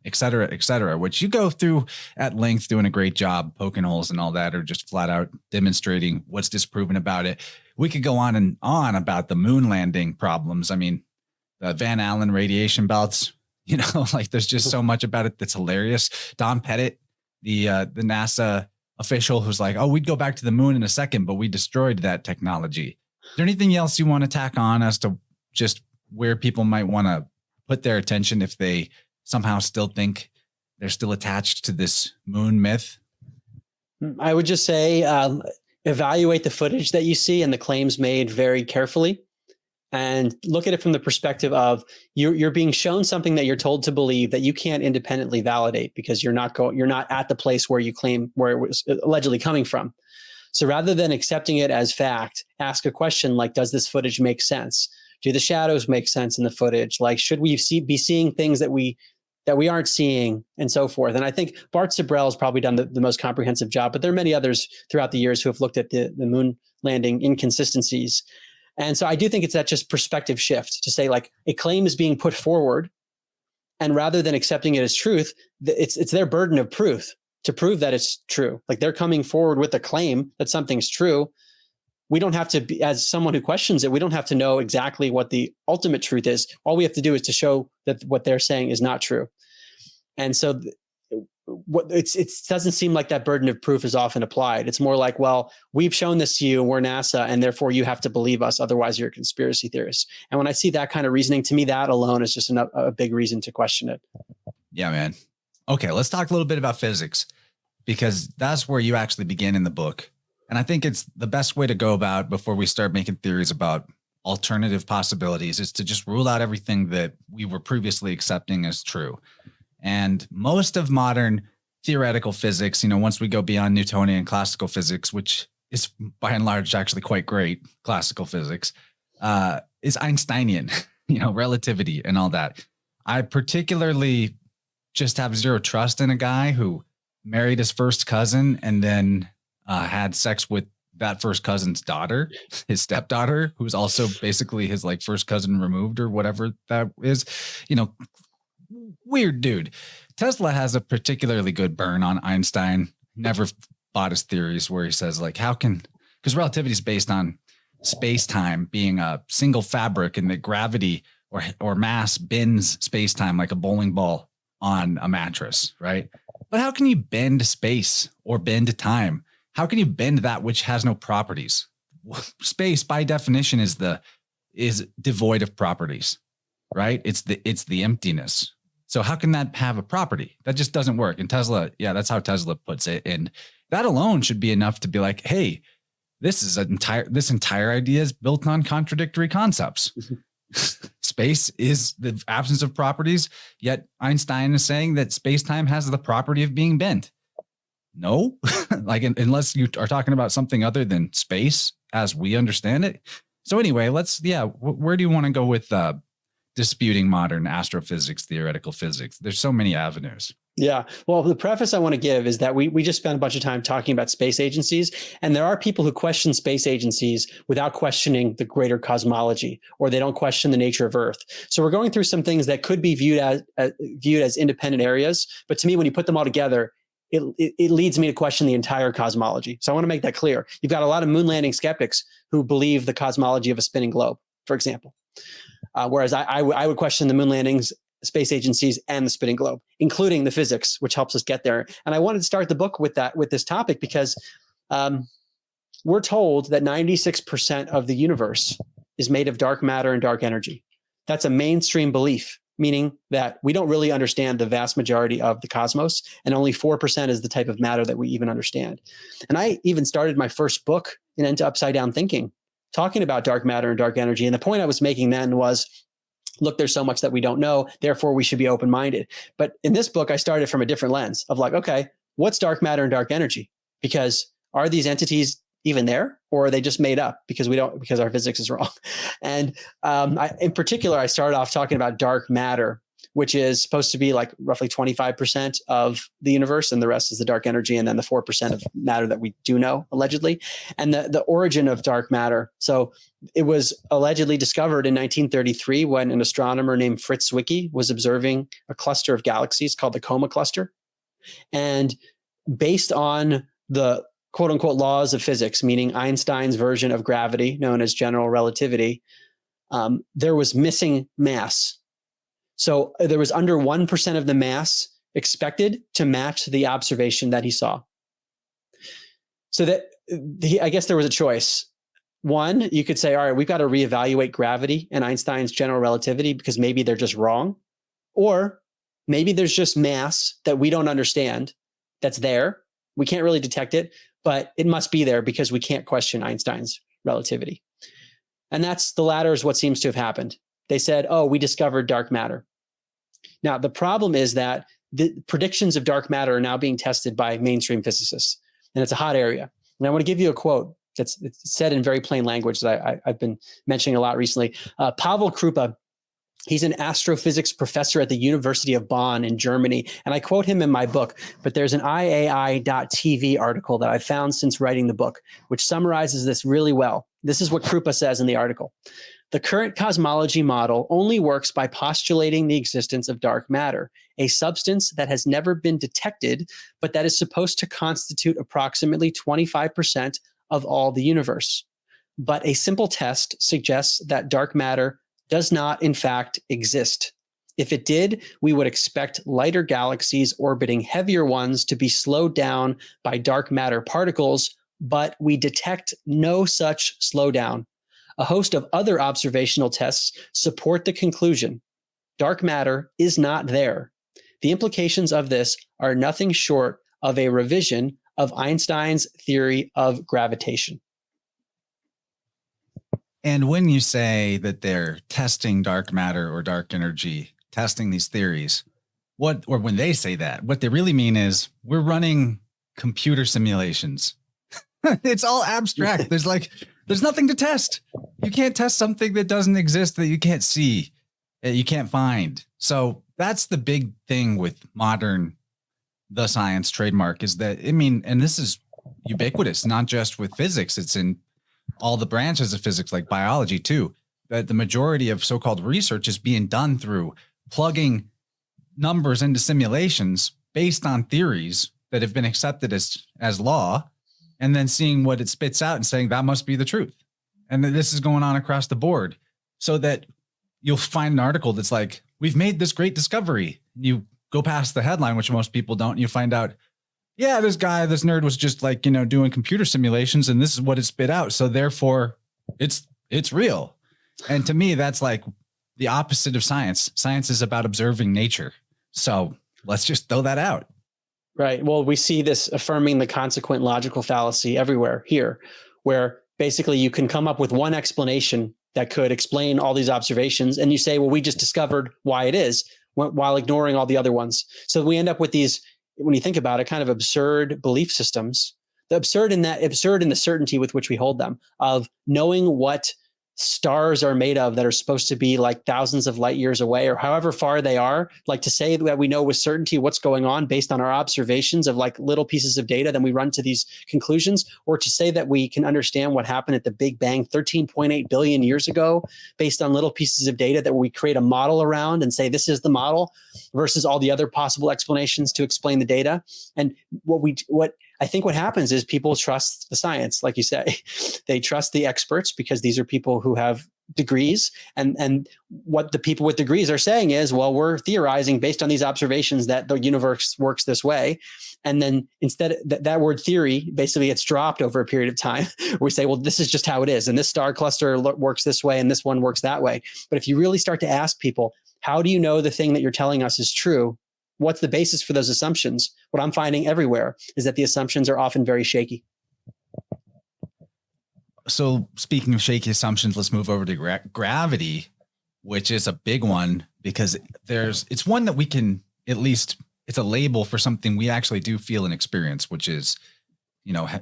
et cetera, which you go through at length, doing a great job poking holes and all that, or just flat out demonstrating what's disproven about it. We could go on and on about the moon landing problems. I mean, the Van Allen radiation belts, like, there's just so much about it that's hilarious. Don Pettit, the NASA official, who's like, oh, we'd go back to the moon in a second, but we destroyed that technology. Is there anything else you want to tack on as to just where people might want to put their attention if they somehow still think they're still attached to this moon myth? I would just say, evaluate the footage that you see and the claims made very carefully, and look at it from the perspective of you're being shown something that you're told to believe that you can't independently validate, because you're not at the place where you claim, where it was allegedly coming from. So rather than accepting it as fact, ask a question like, does this footage make sense? Do the shadows make sense in the footage? Like, should we be seeing things that we aren't seeing, and so forth? And I think Bart Sibrel has probably done the most comprehensive job, but there are many others throughout the years who have looked at the moon landing inconsistencies. And so I do think it's that just perspective shift to say, like, a claim is being put forward, and rather than accepting it as truth, it's their burden of proof to prove that it's true. Like, they're coming forward with a claim that something's true. We don't have to be, as someone who questions it, we don't have to know exactly what the ultimate truth is. All we have to do is to show that what they're saying is not true. And so it doesn't seem like that burden of proof is often applied. It's more like, well, we've shown this to you, we're NASA, and therefore you have to believe us, otherwise you're a conspiracy theorist. And when I see that kind of reasoning, to me, that alone is just a big reason to question it. Yeah, man. Okay, let's talk a little bit about physics, because that's where you actually begin in the book. And I think it's the best way to go about before we start making theories about alternative possibilities is to just rule out everything that we were previously accepting as true. And most of modern theoretical physics, once we go beyond Newtonian classical physics, which is by and large actually quite great classical physics, is Einsteinian, relativity and all that. I particularly just have zero trust in a guy who married his first cousin and then had sex with that first cousin's daughter, his stepdaughter, who's also basically his first cousin removed or whatever that is, weird dude. Tesla has a particularly good burn on Einstein. Never bought his theories where he says because relativity is based on space-time being a single fabric, and that gravity or mass bends space-time like a bowling ball on a mattress, right? But how can you bend space or bend time? How can you bend that which has no properties? Space, by definition, is devoid of properties, right? It's the emptiness. So how can that have a property? That just doesn't work. And Tesla, that's how Tesla puts it. And that alone should be enough to be like, hey, this entire idea is built on contradictory concepts. Space is the absence of properties, yet Einstein is saying that space-time has the property of being bent. No, unless you are talking about something other than space as we understand it. So anyway, where do you want to go with disputing modern astrophysics, theoretical physics? There's so many avenues. Yeah. Well, the preface I want to give is that we just spent a bunch of time talking about space agencies, and there are people who question space agencies without questioning the greater cosmology, or they don't question the nature of Earth. So we're going through some things that could be viewed as independent areas, but to me, when you put them all together, it leads me to question the entire cosmology. So I want to make that clear. You've got a lot of moon landing skeptics who believe the cosmology of a spinning globe. for example. Whereas I would question the moon landings, space agencies, and the spinning globe, including the physics, which helps us get there. And I wanted to start the book with this topic because we're told that 96% of the universe is made of dark matter and dark energy. That's a mainstream belief, meaning that we don't really understand the vast majority of the cosmos, and only 4% is the type of matter that we even understand. And I even started my first book into Upside Down Thinking, talking about dark matter and dark energy. And the point I was making then was, look, there's so much that we don't know, therefore we should be open-minded. But in this book, I started from a different lens of like, okay, what's dark matter and dark energy? Because are these entities even there, or are they just made up because our physics is wrong? And in particular, I started off talking about dark matter, which is supposed to be like roughly 25% of the universe, and the rest is the dark energy, and then the 4% of matter that we do know, allegedly, and the origin of dark matter. So it was allegedly discovered in 1933 when an astronomer named Fritz Zwicky was observing a cluster of galaxies called the Coma Cluster. And based on the quote unquote laws of physics, meaning Einstein's version of gravity, known as general relativity, there was missing mass. So there was under 1% of the mass expected to match the observation that he saw. So that I guess there was a choice. One, you could say, all right, we've got to reevaluate gravity and Einstein's general relativity because maybe they're just wrong. Or maybe there's just mass that we don't understand that's there. We can't really detect it, but it must be there because we can't question Einstein's relativity. And that's the latter is what seems to have happened. They said, oh, we discovered dark matter. Now, the problem is that the predictions of dark matter are now being tested by mainstream physicists, and it's a hot area. And I want to give you a quote that's said in very plain language that I've been mentioning a lot recently. Pavel Krupa, he's an astrophysics professor at the University of Bonn in Germany. And I quote him in my book, but there's an IAI.TV article that I found since writing the book, which summarizes this really well. This is what Krupa says in the article. The current cosmology model only works by postulating the existence of dark matter, a substance that has never been detected, but that is supposed to constitute approximately 25% of all the universe. But a simple test suggests that dark matter does not, in fact, exist. If it did, we would expect lighter galaxies orbiting heavier ones to be slowed down by dark matter particles, but we detect no such slowdown. A host of other observational tests support the conclusion. Dark matter is not there. The implications of this are nothing short of a revision of Einstein's theory of gravitation. And when you say that they're testing dark matter or dark energy, testing these theories, when they say that, what they really mean is we're running computer simulations. It's all abstract. There's nothing to test. You can't test something that doesn't exist, that you can't see, that you can't find. So that's the big thing with the science trademark is that, and this is ubiquitous, not just with physics. It's in all the branches of physics, like biology too, that the majority of so-called research is being done through plugging numbers into simulations based on theories that have been accepted as law, and then seeing what it spits out and saying that must be the truth. And this is going on across the board, so that you'll find an article that's like, we've made this great discovery. You go past the headline, which most people don't, and you find out, yeah, this nerd was just doing computer simulations, and this is what it spit out. So therefore it's real. And to me, that's like the opposite of science. Science is about observing nature. So let's just throw that out. Right. Well, we see this affirming the consequent logical fallacy everywhere here, where basically you can come up with one explanation that could explain all these observations. And you say, well, we just discovered why it is, while ignoring all the other ones. So we end up with these, when you think about it, kind of absurd belief systems. The absurd in the certainty with which we hold them, of knowing what stars are made of that are supposed to be like thousands of light years away, or however far they are, like to say that we know with certainty what's going on based on our observations of like little pieces of data, then we run to these conclusions, or to say that we can understand what happened at the Big Bang 13.8 billion years ago based on little pieces of data that we create a model around and say this is the model, versus all the other possible explanations to explain the data. And what I think what happens is people trust the science, like you say. They trust the experts because these are people who have degrees. And what the people with degrees are saying is, well, we're theorizing based on these observations that the universe works this way. And then instead, that word theory basically gets dropped over a period of time. We say, well, this is just how it is. And this star cluster works this way and this one works that way. But if you really start to ask people, how do you know the thing that you're telling us is true? What's the basis for those assumptions? What I'm finding everywhere is that the assumptions are often very shaky. So speaking of shaky assumptions, let's move over to gravity, which is a big one because it's one that we can at least, it's a label for something we actually do feel and experience, which is,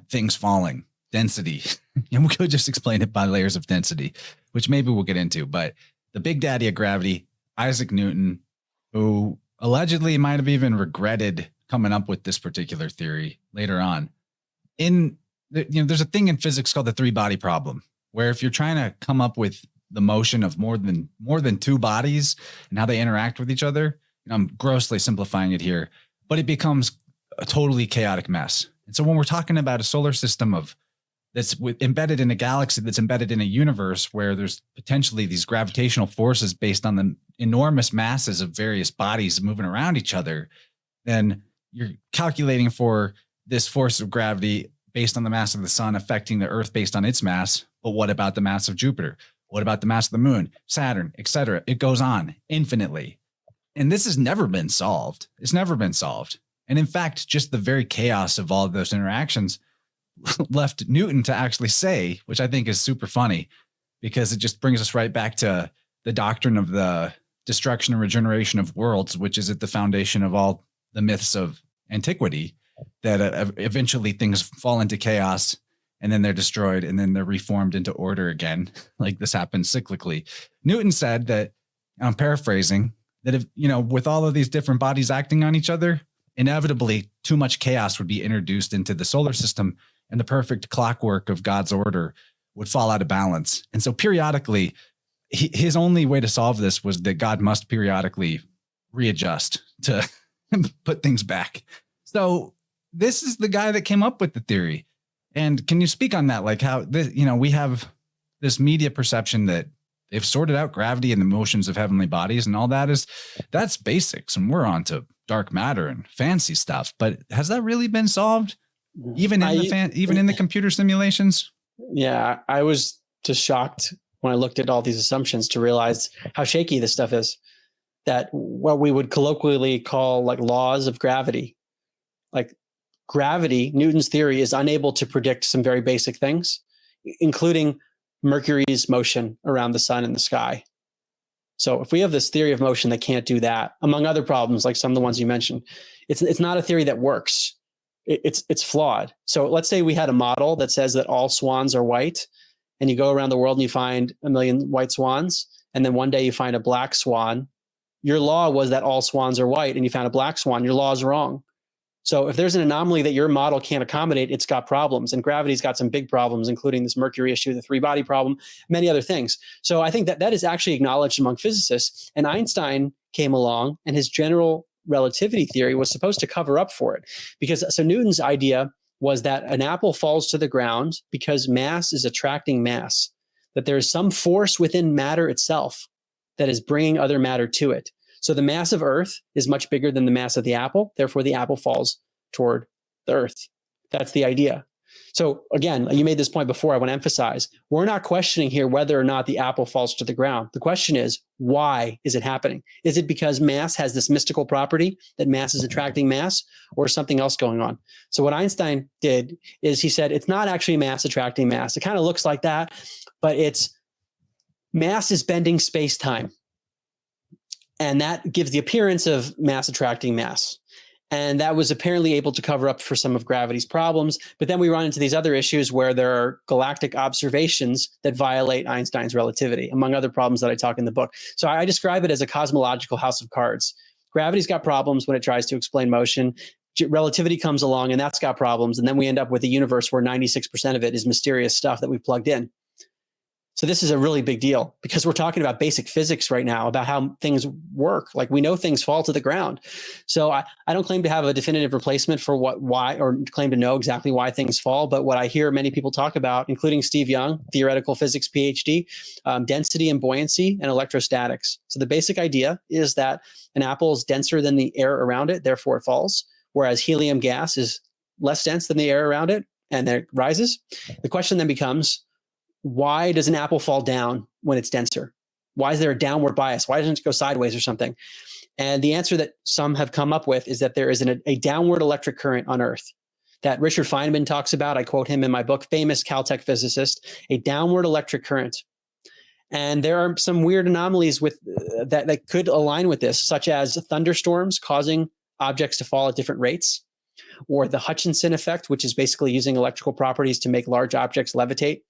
things falling, density. And we could just explain it by layers of density, which maybe we'll get into. But the big daddy of gravity, Isaac Newton, who allegedly might have even regretted coming up with this particular theory later on. There's a thing in physics called the three-body problem, where if you're trying to come up with the motion of more than two bodies and how they interact with each other, I'm grossly simplifying it here, but it becomes a totally chaotic mess. And so when we're talking about a solar system that's embedded in a galaxy, that's embedded in a universe where there's potentially these gravitational forces based on the enormous masses of various bodies moving around each other, then you're calculating for this force of gravity based on the mass of the sun affecting the Earth based on its mass. But what about the mass of Jupiter? What about the mass of the moon, Saturn, etc.? It goes on infinitely. And this has never been solved. It's never been solved. And in fact, just the very chaos of all of those interactions left Newton to actually say, which I think is super funny, because it just brings us right back to the doctrine of the destruction and regeneration of worlds, which is at the foundation of all the myths of antiquity, that eventually things fall into chaos and then they're destroyed and then they're reformed into order again. Like this happens cyclically. Newton said that, I'm paraphrasing, that if, with all of these different bodies acting on each other, inevitably too much chaos would be introduced into the solar system and the perfect clockwork of God's order would fall out of balance. And so periodically, his only way to solve this was that God must periodically readjust to put things back. So this is the guy that came up with the theory. And can you speak on that? Like how this, we have this media perception that they've sorted out gravity and the motions of heavenly bodies and all that's basics. And we're on to dark matter and fancy stuff. But has that really been solved? Even in the computer simulations? Yeah, I was just shocked when I looked at all these assumptions to realize how shaky this stuff is. That what we would colloquially call like laws of gravity, like gravity, Newton's theory is unable to predict some very basic things, including Mercury's motion around the sun in the sky. So if we have this theory of motion that can't do that, among other problems, like some of the ones you mentioned, it's not a theory that works. It's flawed. So let's say we had a model that says that all swans are white, and you go around the world and you find a million white swans, and then one day you find a black swan. Your law was that all swans are white, and you found a black swan. Your law is wrong. So if there's an anomaly that your model can't accommodate, it's got problems. And gravity's got some big problems, including this Mercury issue, the three-body problem, many other things. So I think that is actually acknowledged among physicists. And Einstein came along, and his general relativity theory was supposed to cover up for it. So Newton's idea was that an apple falls to the ground because mass is attracting mass, that there is some force within matter itself that is bringing other matter to it. So the mass of Earth is much bigger than the mass of the apple. Therefore, the apple falls toward the Earth. That's the idea. So again, you made this point before. I want to emphasize, we're not questioning here whether or not the apple falls to the ground. The question is, why is it happening? Is it because mass has this mystical property that mass is attracting mass, or something else going on? So what Einstein did is he said, it's not actually mass attracting mass. It kind of looks like that, but it's mass is bending space-time. And that gives the appearance of mass attracting mass. And that was apparently able to cover up for some of gravity's problems. But then we run into these other issues where there are galactic observations that violate Einstein's relativity, among other problems that I talk in the book. So I describe it as a cosmological house of cards. Gravity's got problems when it tries to explain motion. Relativity comes along and that's got problems. And then we end up with a universe where 96% of it is mysterious stuff that we've plugged in. So this is a really big deal because we're talking about basic physics right now, about how things work. Like we know things fall to the ground. So I don't claim to have a definitive replacement for why, or claim to know exactly why things fall. But what I hear many people talk about, including Steve Young, theoretical physics PhD, density and buoyancy and electrostatics. So the basic idea is that an apple is denser than the air around it, therefore it falls, whereas helium gas is less dense than the air around it, and then it rises. The question then becomes, why does an apple fall down when it's denser? Why is there a downward bias? Why doesn't it go sideways or something? And the answer that some have come up with is that there is a downward electric current on Earth that Richard Feynman talks about. I quote him in my book, famous Caltech physicist, a downward electric current. And there are some weird anomalies with that could align with this, such as thunderstorms causing objects to fall at different rates, or the Hutchinson effect, which is basically using electrical properties to make large objects levitate.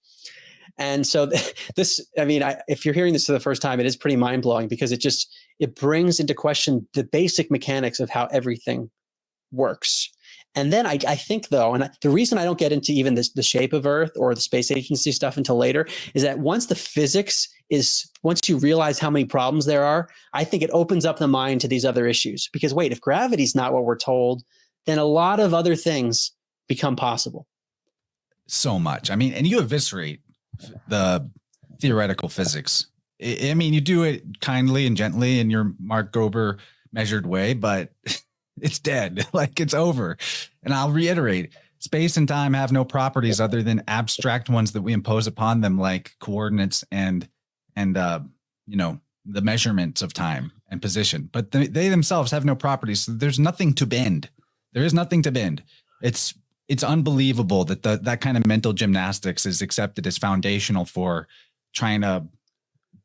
And so this, I mean, if you're hearing this for the first time, it is pretty mind blowing because it brings into question the basic mechanics of how everything works. And then I think though, and the reason I don't get into even the shape of Earth or the space agency stuff until later is that once you realize how many problems there are, I think it opens up the mind to these other issues. Because wait, if gravity's not what we're told, then a lot of other things become possible. So much. I mean, and you eviscerate the theoretical physics. I mean, you do it kindly and gently in your Mark Gober measured way, but it's dead. Like it's over. And I'll reiterate, space and time have no properties other than abstract ones that we impose upon them, like coordinates and the measurements of time and position. But they themselves have no properties. So there's nothing to bend. There is nothing to bend. It's unbelievable that that kind of mental gymnastics is accepted as foundational for trying to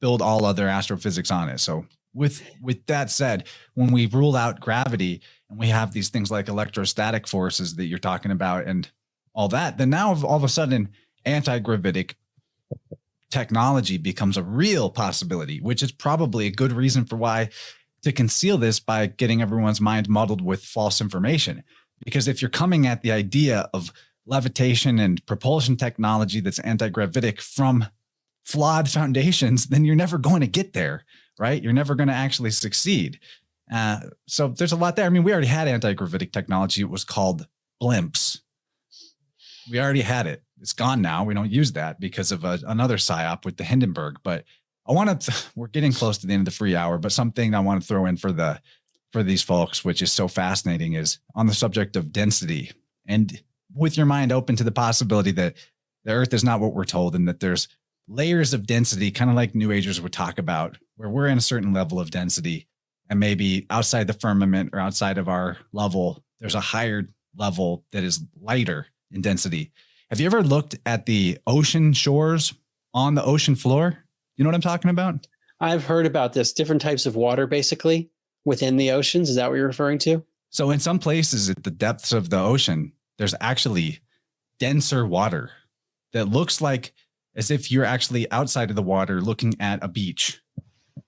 build all other astrophysics on it. So with that said, when we rule out gravity and we have these things like electrostatic forces that you're talking about and all that, then now all of a sudden anti-gravitic technology becomes a real possibility, which is probably a good reason for why to conceal this by getting everyone's mind muddled with false information. Because if you're coming at the idea of levitation and propulsion technology that's anti-gravitic from flawed foundations, then you're never going to get there, right? You're never going to actually succeed. So there's a lot there. I mean, we already had anti-gravitic technology. It was called blimps. We already had it. It's gone now. We don't use that because of another psyop with the Hindenburg. But we're getting close to the end of the free hour, but something I want to throw in for these folks, which is so fascinating, is on the subject of density, and with your mind open to the possibility that the Earth is not what we're told and that there's layers of density, kind of like New Agers would talk about, where we're in a certain level of density and maybe outside the firmament or outside of our level, there's a higher level that is lighter in density. Have you ever looked at the ocean shores on the ocean floor? You know what I'm talking about? I've heard about this, different types of water, basically. Within the oceans, is that what you're referring to? So in some places at the depths of the ocean, there's actually denser water that looks like as if you're actually outside of the water looking at a beach.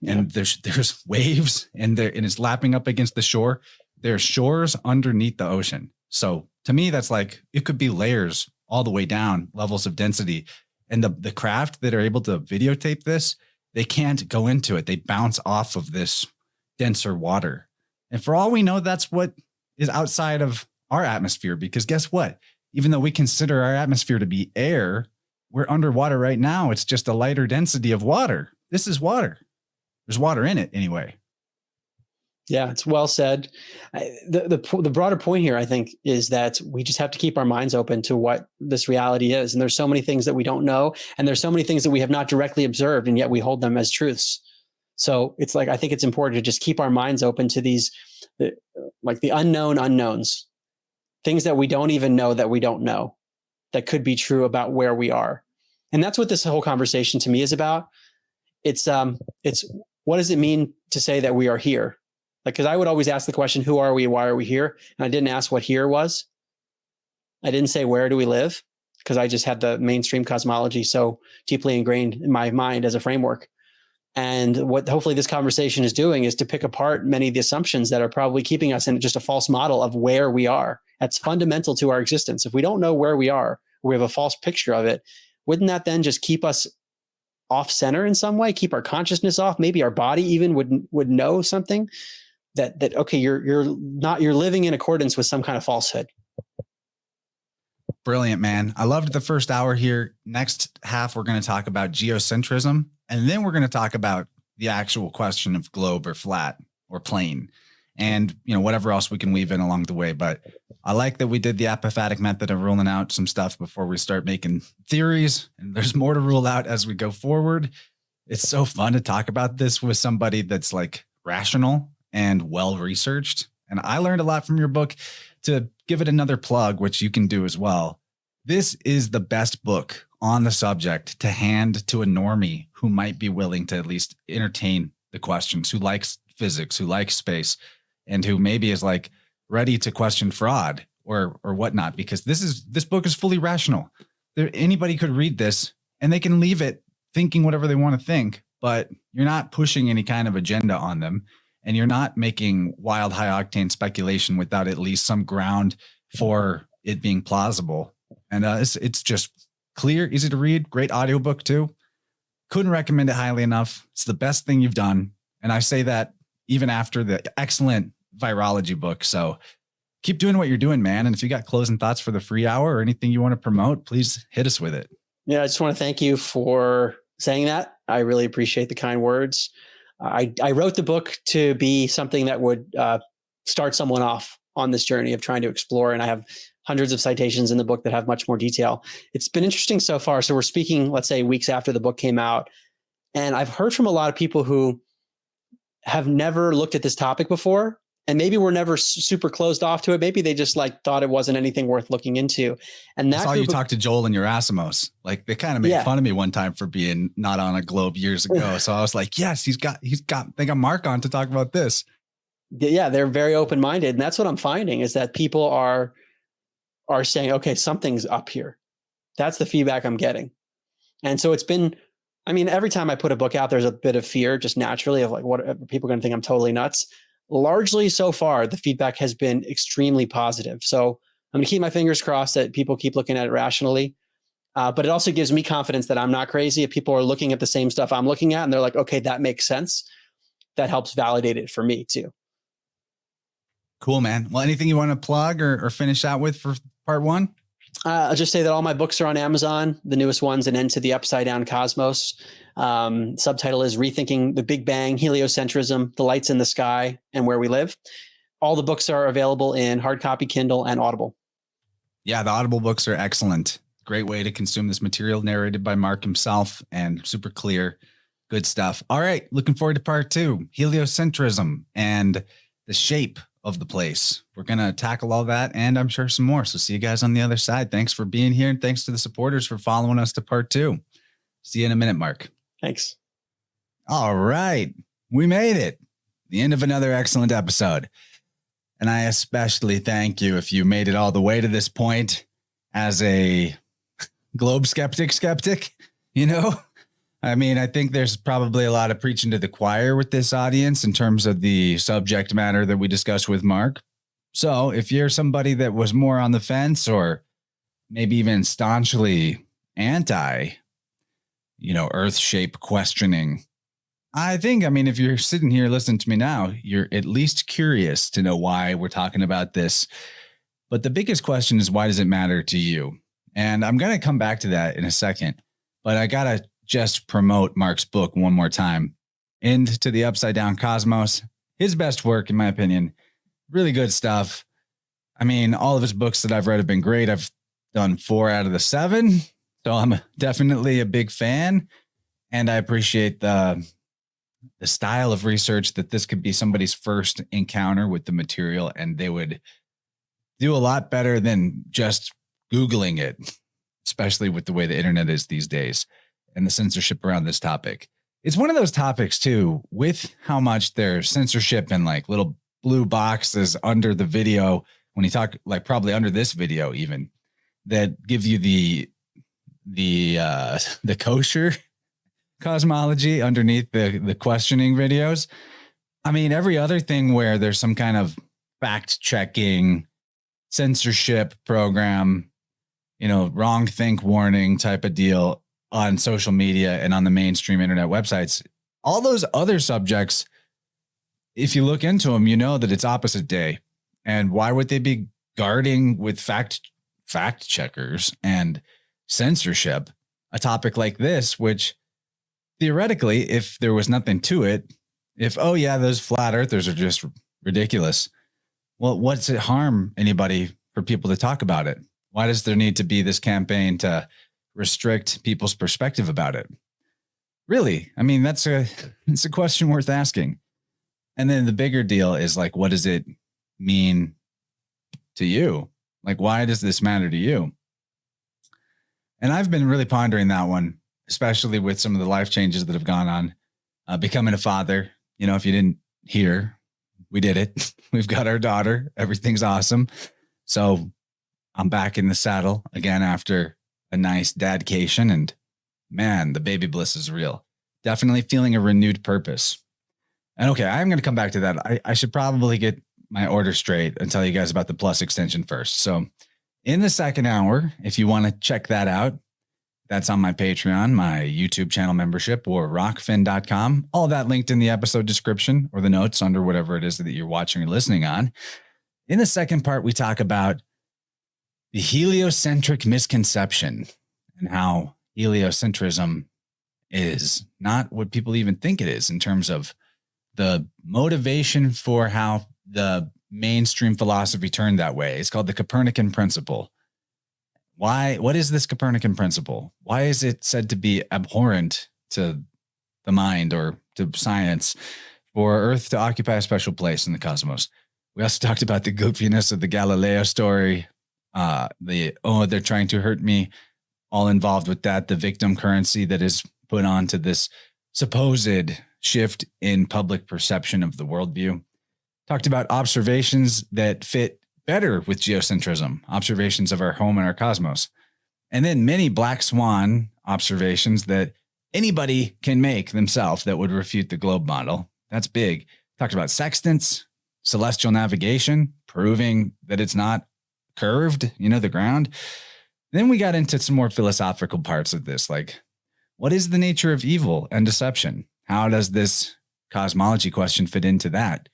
Yeah. And there's waves and it's lapping up against the shore. There's shores underneath the ocean. So to me, that's like, it could be layers all the way down, levels of density. And the craft that are able to videotape this, they can't go into it. They bounce off of this denser water. And for all we know, that's what is outside of our atmosphere, because guess what? Even though we consider our atmosphere to be air, we're underwater right now. It's just a lighter density of water. This is water. There's water in it anyway. Yeah, it's well said. The broader point here, I think, is that we just have to keep our minds open to what this reality is. And there's so many things that we don't know. And there's so many things that we have not directly observed, and yet we hold them as truths. So it's like, I think it's important to just keep our minds open to these, like the unknown unknowns, things that we don't even know that we don't know, that could be true about where we are. And that's what this whole conversation to me is about. It's what does it mean to say that we are here? Like, because I would always ask the question, who are we? Why are we here? And I didn't ask what here was. I didn't say, where do we live? Because I just had the mainstream cosmology so deeply ingrained in my mind as a framework. And what hopefully this conversation is doing is to pick apart many of the assumptions that are probably keeping us in just a false model of where we are. That's fundamental to our existence. If we don't know where we are, we have a false picture of it, wouldn't that then just keep us off center in some way, keep our consciousness off. Maybe our body even would know something that okay, you're living in accordance with some kind of falsehood. Brilliant, man. I loved the first hour here. Next half, we're going to talk about geocentrism, and then we're going to talk about the actual question of globe or flat or plane, and whatever else we can weave in along the way. But I like that we did the apophatic method of ruling out some stuff before we start making theories, and there's more to rule out as we go forward. It's so fun to talk about this with somebody that's like rational and well-researched. And I learned a lot from your book. To give it another plug, which you can do as well, this is the best book on the subject to hand to a normie who might be willing to at least entertain the questions, who likes physics, who likes space, and who maybe is like ready to question fraud or whatnot, because this book is fully rational. Anybody could read this and they can leave it thinking whatever they want to think, but you're not pushing any kind of agenda on them. And you're not making wild, high octane speculation without at least some ground for it being plausible. And it's just clear, easy to read, great audiobook too. Couldn't recommend it highly enough. It's the best thing you've done. And I say that even after the excellent virology book. So keep doing what you're doing, man. And if you got closing thoughts for the free hour or anything you want to promote, please hit us with it. Yeah, I just want to thank you for saying that. I really appreciate the kind words. I wrote the book to be something that would start someone off on this journey of trying to explore. And I have hundreds of citations in the book that have much more detail. It's been interesting so far. So we're speaking, let's say, weeks after the book came out. And I've heard from a lot of people who have never looked at this topic before. And maybe we're never super closed off to it. Maybe they just thought it wasn't anything worth looking into. And that's how you talked to Joel and Erasmus. Like they kind of made fun of me one time for being not on a globe years ago. So I was like, yes, they got Mark on to talk about this. Yeah, they're very open-minded. And that's what I'm finding is that people are saying, okay, something's up here. That's the feedback I'm getting. And so it's been, every time I put a book out, there's a bit of fear just naturally of what are people going to think I'm totally nuts. Largely so far, the feedback has been extremely positive. So I'm going to keep my fingers crossed that people keep looking at it rationally. But it also gives me confidence that I'm not crazy. If people are looking at the same stuff I'm looking at and they're like, okay, that makes sense. That helps validate it for me too. Cool, man. Well, anything you want to plug or finish out with for part one? I'll just say that all my books are on Amazon, the newest ones, and Into the Upside Down Cosmos. Subtitle is Rethinking the Big Bang, Heliocentrism, The Lights in the Sky, and Where We Live. All the books are available in hard copy, Kindle, and Audible. Yeah, the Audible books are excellent. Great way to consume this material, narrated by Mark himself and super clear. Good stuff. All right, looking forward to part two, heliocentrism and the shape of the place. We're going to tackle all that and I'm sure some more. So see you guys on the other side. Thanks for being here. And thanks to the supporters for following us to part two. See you in a minute, Mark. Thanks. All right. We made it. The end of another excellent episode. And I especially thank you if you made it all the way to this point as a globe skeptic, I think there's probably a lot of preaching to the choir with this audience in terms of the subject matter that we discussed with Mark. So if you're somebody that was more on the fence or maybe even staunchly anti, earth shape questioning, I think, if you're sitting here listening to me now, you're at least curious to know why we're talking about this. But the biggest question is, why does it matter to you? And I'm going to come back to that in a second, but I got to just promote Mark's book one more time. Into the Upside Down Cosmos, his best work, in my opinion. Really good stuff. All of his books that I've read have been great. I've done 4 out of the 7. So I'm definitely a big fan. And I appreciate the style of research that this could be somebody's first encounter with the material. And they would do a lot better than just Googling it, especially with the way the internet is these days and the censorship around this topic. It's one of those topics too, with how much there's censorship and little blue boxes under the video when you talk, probably under this video even, that give you the kosher cosmology underneath the questioning videos. Every other thing where there's some kind of fact checking censorship program, wrong think warning type of deal. on social media and on the mainstream internet websites, all those other subjects, if you look into them, you know that it's opposite day. And why would they be guarding with fact checkers and censorship a topic like this, which theoretically, if there was nothing to it, if, oh yeah, those flat earthers are just ridiculous. Well, what's it harm anybody for people to talk about it? Why does there need to be this campaign to restrict people's perspective about it? Really? I mean, it's a question worth asking. And then the bigger deal is like, what does it mean to you? Like, why does this matter to you? And I've been really pondering that one, especially with some of the life changes that have gone on. Becoming a father, if you didn't hear, we did it. We've got our daughter. Everything's awesome. So I'm back in the saddle again after a nice dadcation. And man, the baby bliss is real. Definitely feeling a renewed purpose. And okay, I'm going to come back to that. I should probably get my order straight and tell you guys about the Plus extension first. So in the second hour, if you want to check that out, that's on my Patreon, my YouTube channel membership, or rockfin.com. All that linked in the episode description or the notes under whatever it is that you're watching or listening on. In the second part, we talk about the heliocentric misconception and how heliocentrism is not what people even think it is in terms of the motivation for how the mainstream philosophy turned that way. It's called the Copernican principle. Why? What is this Copernican principle? Why is it said to be abhorrent to the mind or to science for Earth to occupy a special place in the cosmos? We also talked about the goofiness of the Galileo story. They're trying to hurt me, all involved with that. The victim currency that is put onto this supposed shift in public perception of the worldview. Talked about observations that fit better with geocentrism, observations of our home and our cosmos. And then many black swan observations that anybody can make themselves that would refute the globe model. That's big. Talked about sextants, celestial navigation, proving that it's not curved, the ground. Then we got into some more philosophical parts of this, like what is the nature of evil and deception? How does this cosmology question fit into that?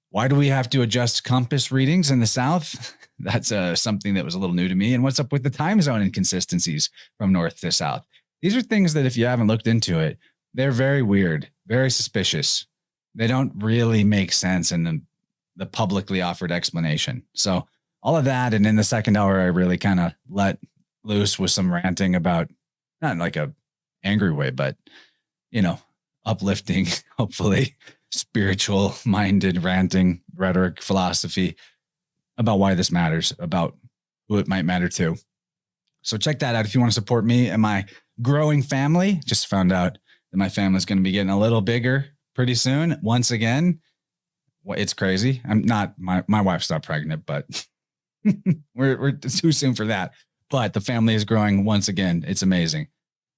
Why do we have to adjust compass readings in the South? That's something that was a little new to me. And what's up with the time zone inconsistencies from north to south? These are things that if you haven't looked into it, they're very weird, very suspicious. They don't really make sense in the publicly offered explanation. So all of that. And in the second hour, I really kind of let loose with some ranting about, not in like a angry way, but, uplifting, hopefully spiritual minded ranting, rhetoric, philosophy about why this matters, about who it might matter to. So check that out if you want to support me and my growing family. Just found out that my family's going to be getting a little bigger pretty soon. Once again, it's crazy. I'm not, my wife's not pregnant, but we're too soon for that. But the family is growing once again. It's amazing.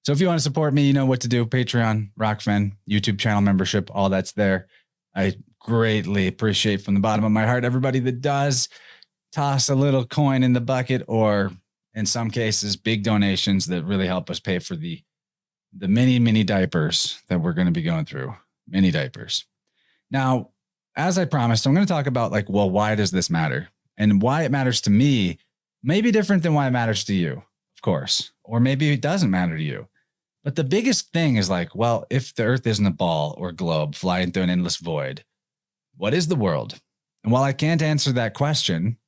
So if you want to support me, you know what to do. Patreon, Rockfin, YouTube channel membership, all that's there. I greatly appreciate from the bottom of my heart everybody that does toss a little coin in the bucket, or in some cases, big donations that really help us pay for the many diapers that we're going to be going through. Many diapers. Now, as I promised, I'm going to talk about why does this matter? And why it matters to me may be different than why it matters to you, of course. Or maybe it doesn't matter to you. But the biggest thing is if the Earth isn't a ball or globe flying through an endless void, what is the world? And while I can't answer that question,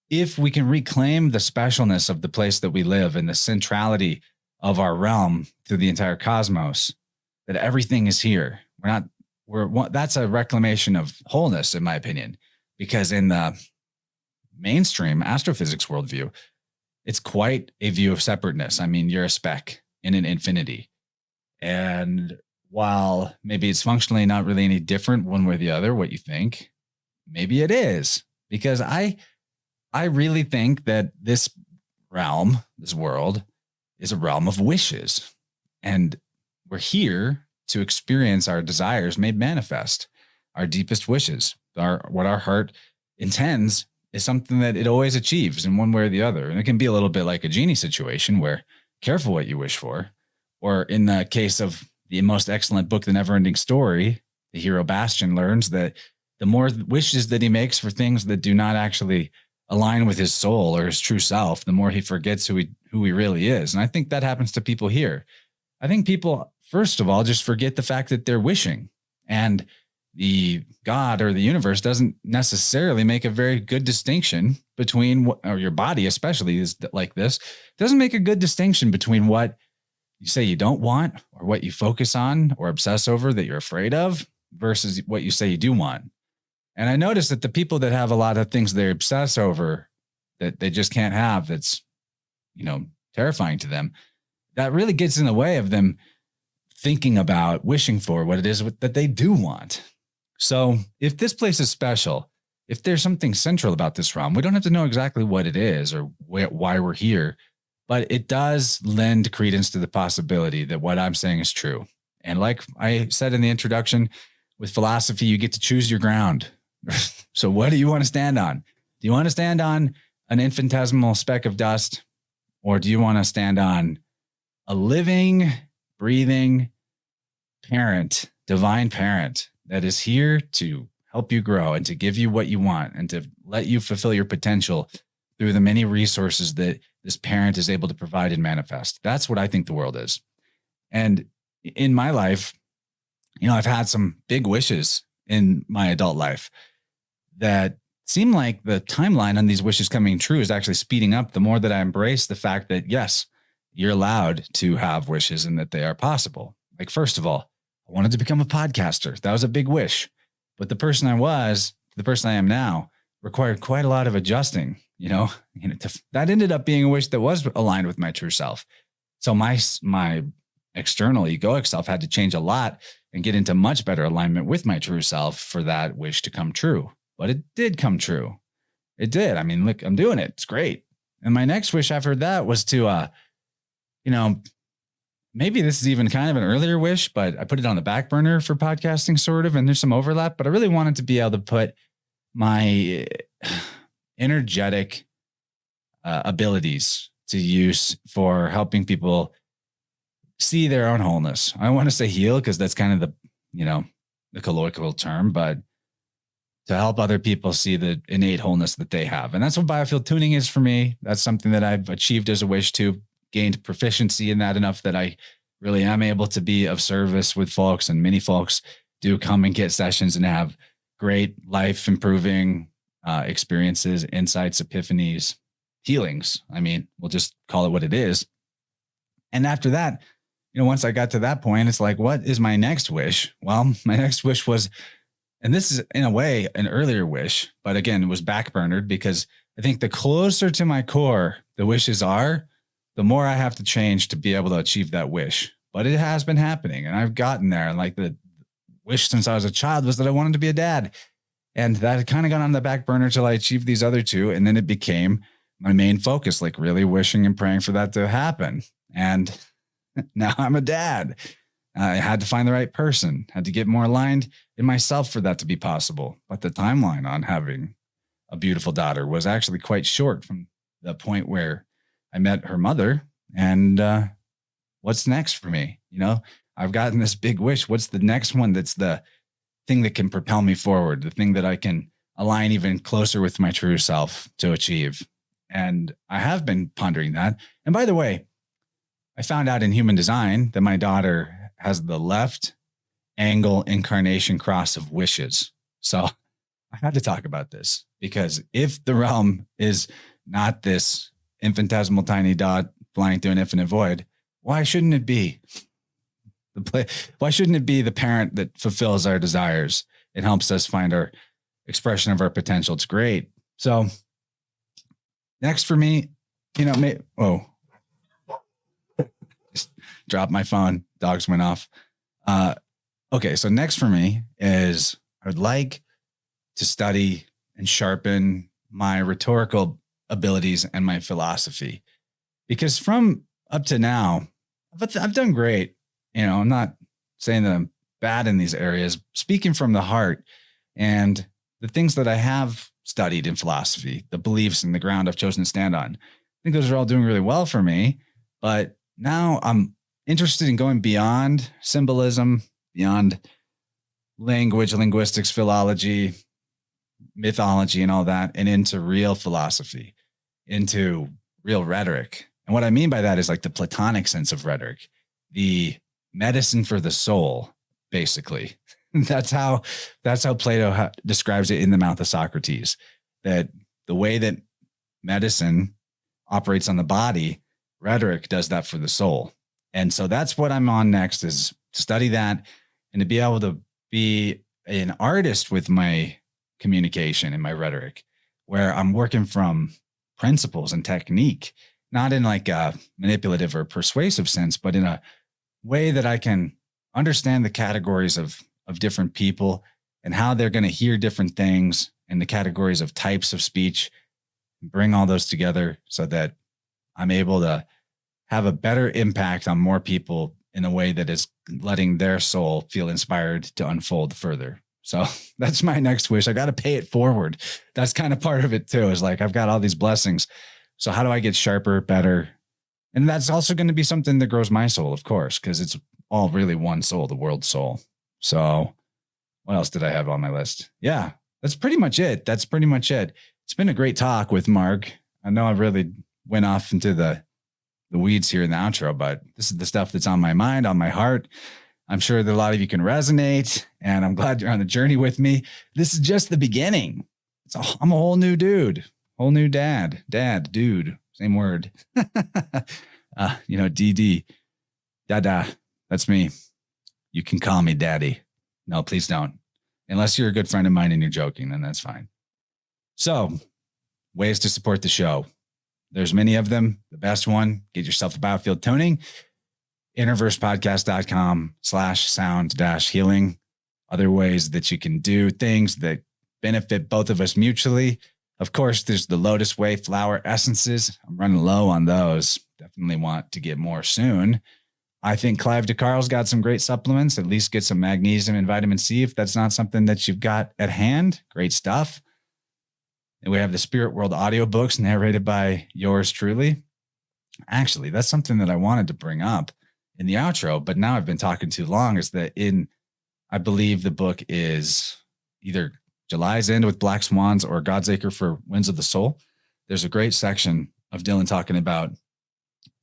if we can reclaim the specialness of the place that we live and the centrality of our realm to the entire cosmos, that everything is here. That's a reclamation of wholeness, in my opinion, because in the mainstream astrophysics worldview, it's quite a view of separateness. I mean, you're a speck in an infinity. And while maybe it's functionally not really any different one way or the other, what you think, maybe it is, because I really think that this realm, this world, is a realm of wishes. And we're here to experience our desires made manifest, our deepest wishes. What our heart intends is something that it always achieves in one way or the other. And it can be a little bit like a genie situation where careful what you wish for, Or in the case of the most excellent book, The Never-Ending Story, the hero Bastian learns that the more wishes that he makes for things that do not actually align with his soul or his true self, the more he forgets who he really is. And I think that happens to people here. I think people, first of all, just forget the fact that they're wishing. And the God or the universe doesn't necessarily make a very good distinction between or your body, especially is like this, doesn't make a good distinction between what you say you don't want or what you focus on or obsess over that you're afraid of versus what you say you do want. And I noticed that the people that have a lot of things they obsess over that they just can't have, that's, terrifying to them, that really gets in the way of them thinking about wishing for what it is that they do want. So if this place is special, if there's something central about this realm, we don't have to know exactly what it is or why we're here, but it does lend credence to the possibility that what I'm saying is true. And like I said in the introduction, with philosophy, you get to choose your ground. So what do you want to stand on? Do you want to stand on an infinitesimal speck of dust, or do you want to stand on a living, breathing parent, divine parent that is here to help you grow and to give you what you want and to let you fulfill your potential through the many resources that this parent is able to provide and manifest? That's what I think the world is. And in my life, I've had some big wishes in my adult life that seem like the timeline on these wishes coming true is actually speeding up the more that I embrace the fact that, yes, you're allowed to have wishes and that they are possible. Like, first of all, I wanted to become a podcaster. That was a big wish. But the person I am now required quite a lot of adjusting, that ended up being a wish that was aligned with my true self. So my external egoic self had to change a lot and get into much better alignment with my true self for that wish to come true. But it did come true. It did. I mean, look, I'm doing it. It's great. And my next wish after that was to, maybe this is even kind of an earlier wish, but I put it on the back burner for podcasting sort of, and there's some overlap, but I really wanted to be able to put my energetic abilities to use for helping people see their own wholeness. I want to say heal because that's kind of the colloquial term, but to help other people see the innate wholeness that they have. And that's what biofield tuning is for me. That's something that I've achieved as a wish to, gained proficiency in that enough that I really am able to be of service with folks, and many folks do come and get sessions and have great life improving experiences, insights, epiphanies, healings. I mean, we'll just call it what it is. And after that, once I got to that point, it's like, what is my next wish? Well, my next wish was, and this is in a way an earlier wish, but again, it was backburnered because I think the closer to my core the wishes are, the more I have to change to be able to achieve that wish. But it has been happening and I've gotten there. And like the wish since I was a child was that I wanted to be a dad. And that kind of got on the back burner till I achieved these other two. And then it became my main focus, like really wishing and praying for that to happen. And now I'm a dad. I had to find the right person, had to get more aligned in myself for that to be possible. But the timeline on having a beautiful daughter was actually quite short from the point where I met her mother. And what's next for me? I've gotten this big wish. What's the next one that's the thing that can propel me forward, the thing that I can align even closer with my true self to achieve? And I have been pondering that. And by the way, I found out in human design that my daughter has the left angle incarnation cross of wishes. So I had to talk about this because if the realm is not this infinitesimal tiny dot flying through an infinite void, why shouldn't it be why shouldn't it be the parent that fulfills our desires and helps us find our expression of our potential? It's great. So next for me, just dropped my phone. Dogs went off. Okay. So next for me is I would like to study and sharpen my rhetorical abilities and my philosophy, because from up to now, I've done great. I'm not saying that I'm bad in these areas, speaking from the heart and the things that I have studied in philosophy, the beliefs and the ground I've chosen to stand on. I think those are all doing really well for me, but now I'm interested in going beyond symbolism, beyond language, linguistics, philology, mythology, and all that, and into real philosophy, into real rhetoric. And what I mean by that is like the Platonic sense of rhetoric, the medicine for the soul, basically. That's how Plato describes it in The Mouth of Socrates, that the way that medicine operates on the body, rhetoric does that for the soul. And so that's what I'm on next, is to study that and to be able to be an artist with my communication and my rhetoric, where I'm working from principles and technique, not in like a manipulative or persuasive sense, but in a way that I can understand the categories of different people and how they're going to hear different things, and the categories of types of speech, bring all those together so that I'm able to have a better impact on more people in a way that is letting their soul feel inspired to unfold further. So that's my next wish. I got to pay it forward. That's kind of part of it too, is like, I've got all these blessings. So how do I get sharper, better? And that's also going to be something that grows my soul, of course, because it's all really one soul, the world soul. So what else did I have on my list? Yeah, that's pretty much it. It's been a great talk with Mark. I know I really went off into the weeds here in the outro, but this is the stuff that's on my mind, on my heart. I'm sure that a lot of you can resonate, and I'm glad you're on the journey with me. This is just the beginning. I'm a whole new dude, whole new dude, same word. DD, dada, that's me. You can call me daddy. No, please don't. Unless you're a good friend of mine and you're joking, then that's fine. So, ways to support the show. There's many of them. The best one, get yourself a biofield toning. InnerVersePodcast.com/sound-healing. Other ways that you can do things that benefit both of us mutually. Of course, there's the Lotus Way flower essences. I'm running low on those. Definitely want to get more soon. I think Clive DeCarle's got some great supplements. At least get some magnesium and vitamin C if that's not something that you've got at hand. Great stuff. And we have the Spirit World audiobooks narrated by yours truly. Actually, that's something that I wanted to bring up in the outro, but now I've been talking too long, is that I believe the book is either July's End with Black Swans or God's Acre for Winds of the Soul. There's a great section of Dylan talking about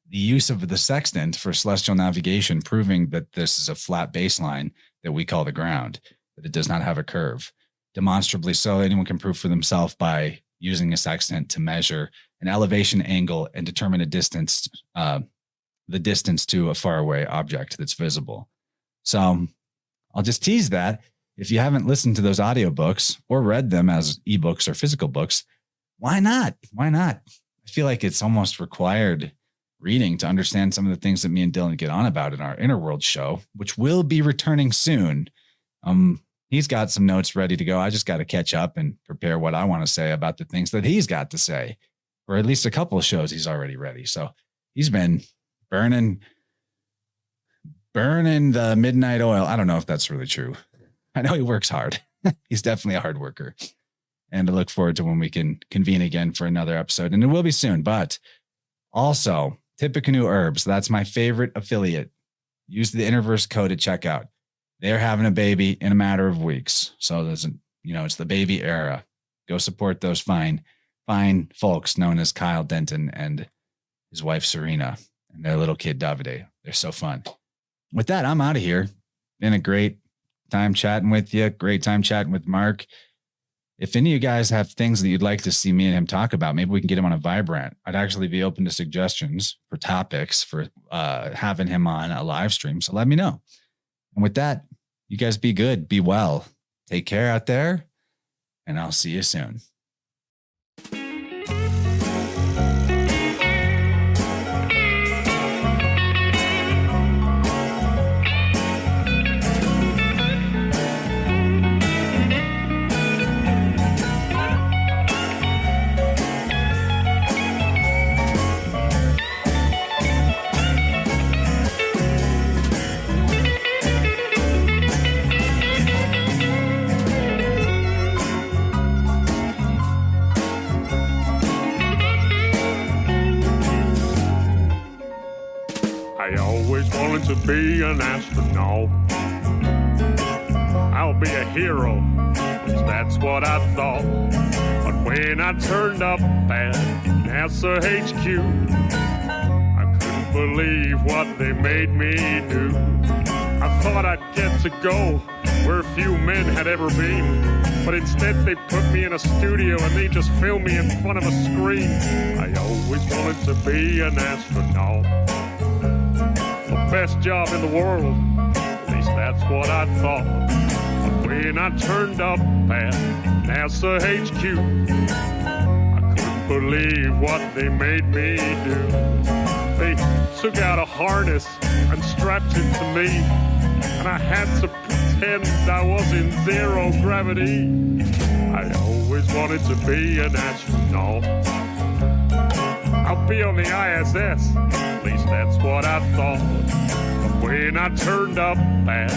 the use of the sextant for celestial navigation, proving that this is a flat baseline that we call the ground, that it does not have a curve. Demonstrably so, anyone can prove for themselves by using a sextant to measure an elevation angle and determine a distance, the distance to a faraway object that's visible. So I'll just tease that. If you haven't listened to those audiobooks or read them as ebooks or physical books, why not? Why not? I feel like it's almost required reading to understand some of the things that me and Dylan get on about in our Inner World show, which will be returning soon. He's got some notes ready to go. I just got to catch up and prepare what I want to say about the things that he's got to say, or at least a couple of shows he's already ready. So he's been burning the midnight oil. I don't know if that's really true. I know he works hard. He's definitely a hard worker. And I look forward to when we can convene again for another episode. And it will be soon. But also, Tippecanoe Herbs. That's my favorite affiliate. Use the InnerVerse code at checkout. They're having a baby in a matter of weeks. So it's the baby era. Go support those fine folks known as Kyle Denton and his wife Serena and their little kid Davide. They're so fun. With that, I'm out of here. Been a great time chatting with you. Great time chatting with Mark. If any of you guys have things that you'd like to see me and him talk about, maybe we can get him on a Vibrant. I'd actually be open to suggestions for topics for having him on a live stream. So let me know. And with that, you guys be good, be well, take care out there, and I'll see you soon. wanted to be an astronaut. I'll be a hero, 'cause that's what I thought. But when I turned up at NASA HQ, I couldn't believe what they made me do. I thought I'd get to go where few men had ever been, but instead they put me in a studio and they just filmed me in front of a screen. I always wanted to be an astronaut. The best job in the world, at least that's what I thought. But when I turned up at NASA HQ, I couldn't believe what they made me do. They took out a harness and strapped it to me, and I had to pretend I was in zero gravity. I always wanted to be an astronaut. I'll be on the ISS, at least that's what I thought. But when I turned up at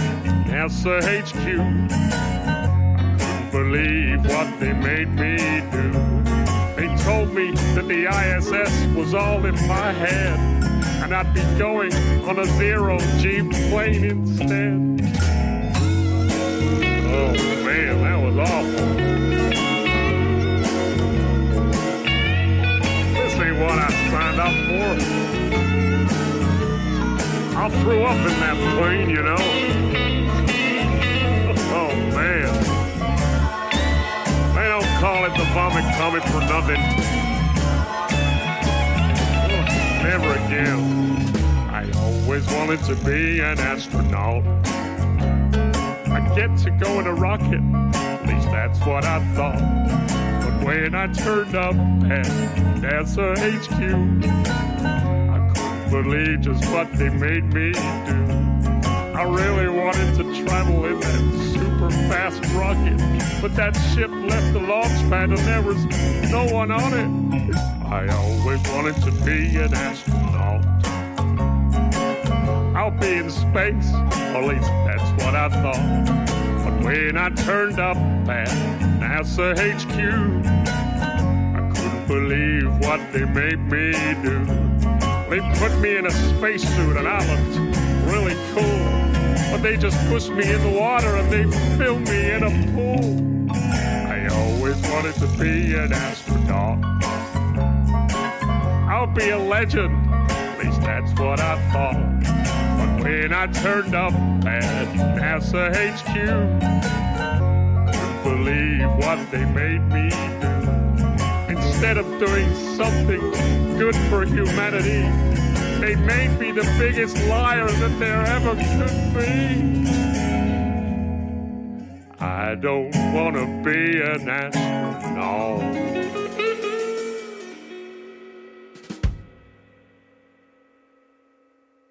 NASA HQ, I couldn't believe what they made me do. They told me that the ISS was all in my head, and I'd be going on a zero-G plane instead. Oh man, that was awful. This ain't what I signed up for. I threw up in that plane, you know. Oh man. They don't call it the vomit comet for nothing. Never again. I always wanted to be an astronaut. I get to go in a rocket, at least that's what I thought. But when I turned up at NASA HQ, I couldn't believe just what they made me do. I really wanted to travel in that super fast rocket, but that ship left the launch pad and there was no one on it. I always wanted to be an astronaut. I'll be in space, or at least that's what I thought. But when I turned up at NASA HQ, I couldn't believe what they made me do. They put me in a spacesuit and I looked really cool, but they just pushed me in the water and they filled me in a pool. I always wanted to be an astronaut. I'll be a legend, at least that's what I thought. But when I turned up at NASA HQ, I couldn't believe what they made me do. Instead of doing something good for humanity, they made me the biggest liar that there ever could be. I don't want to be an astronaut.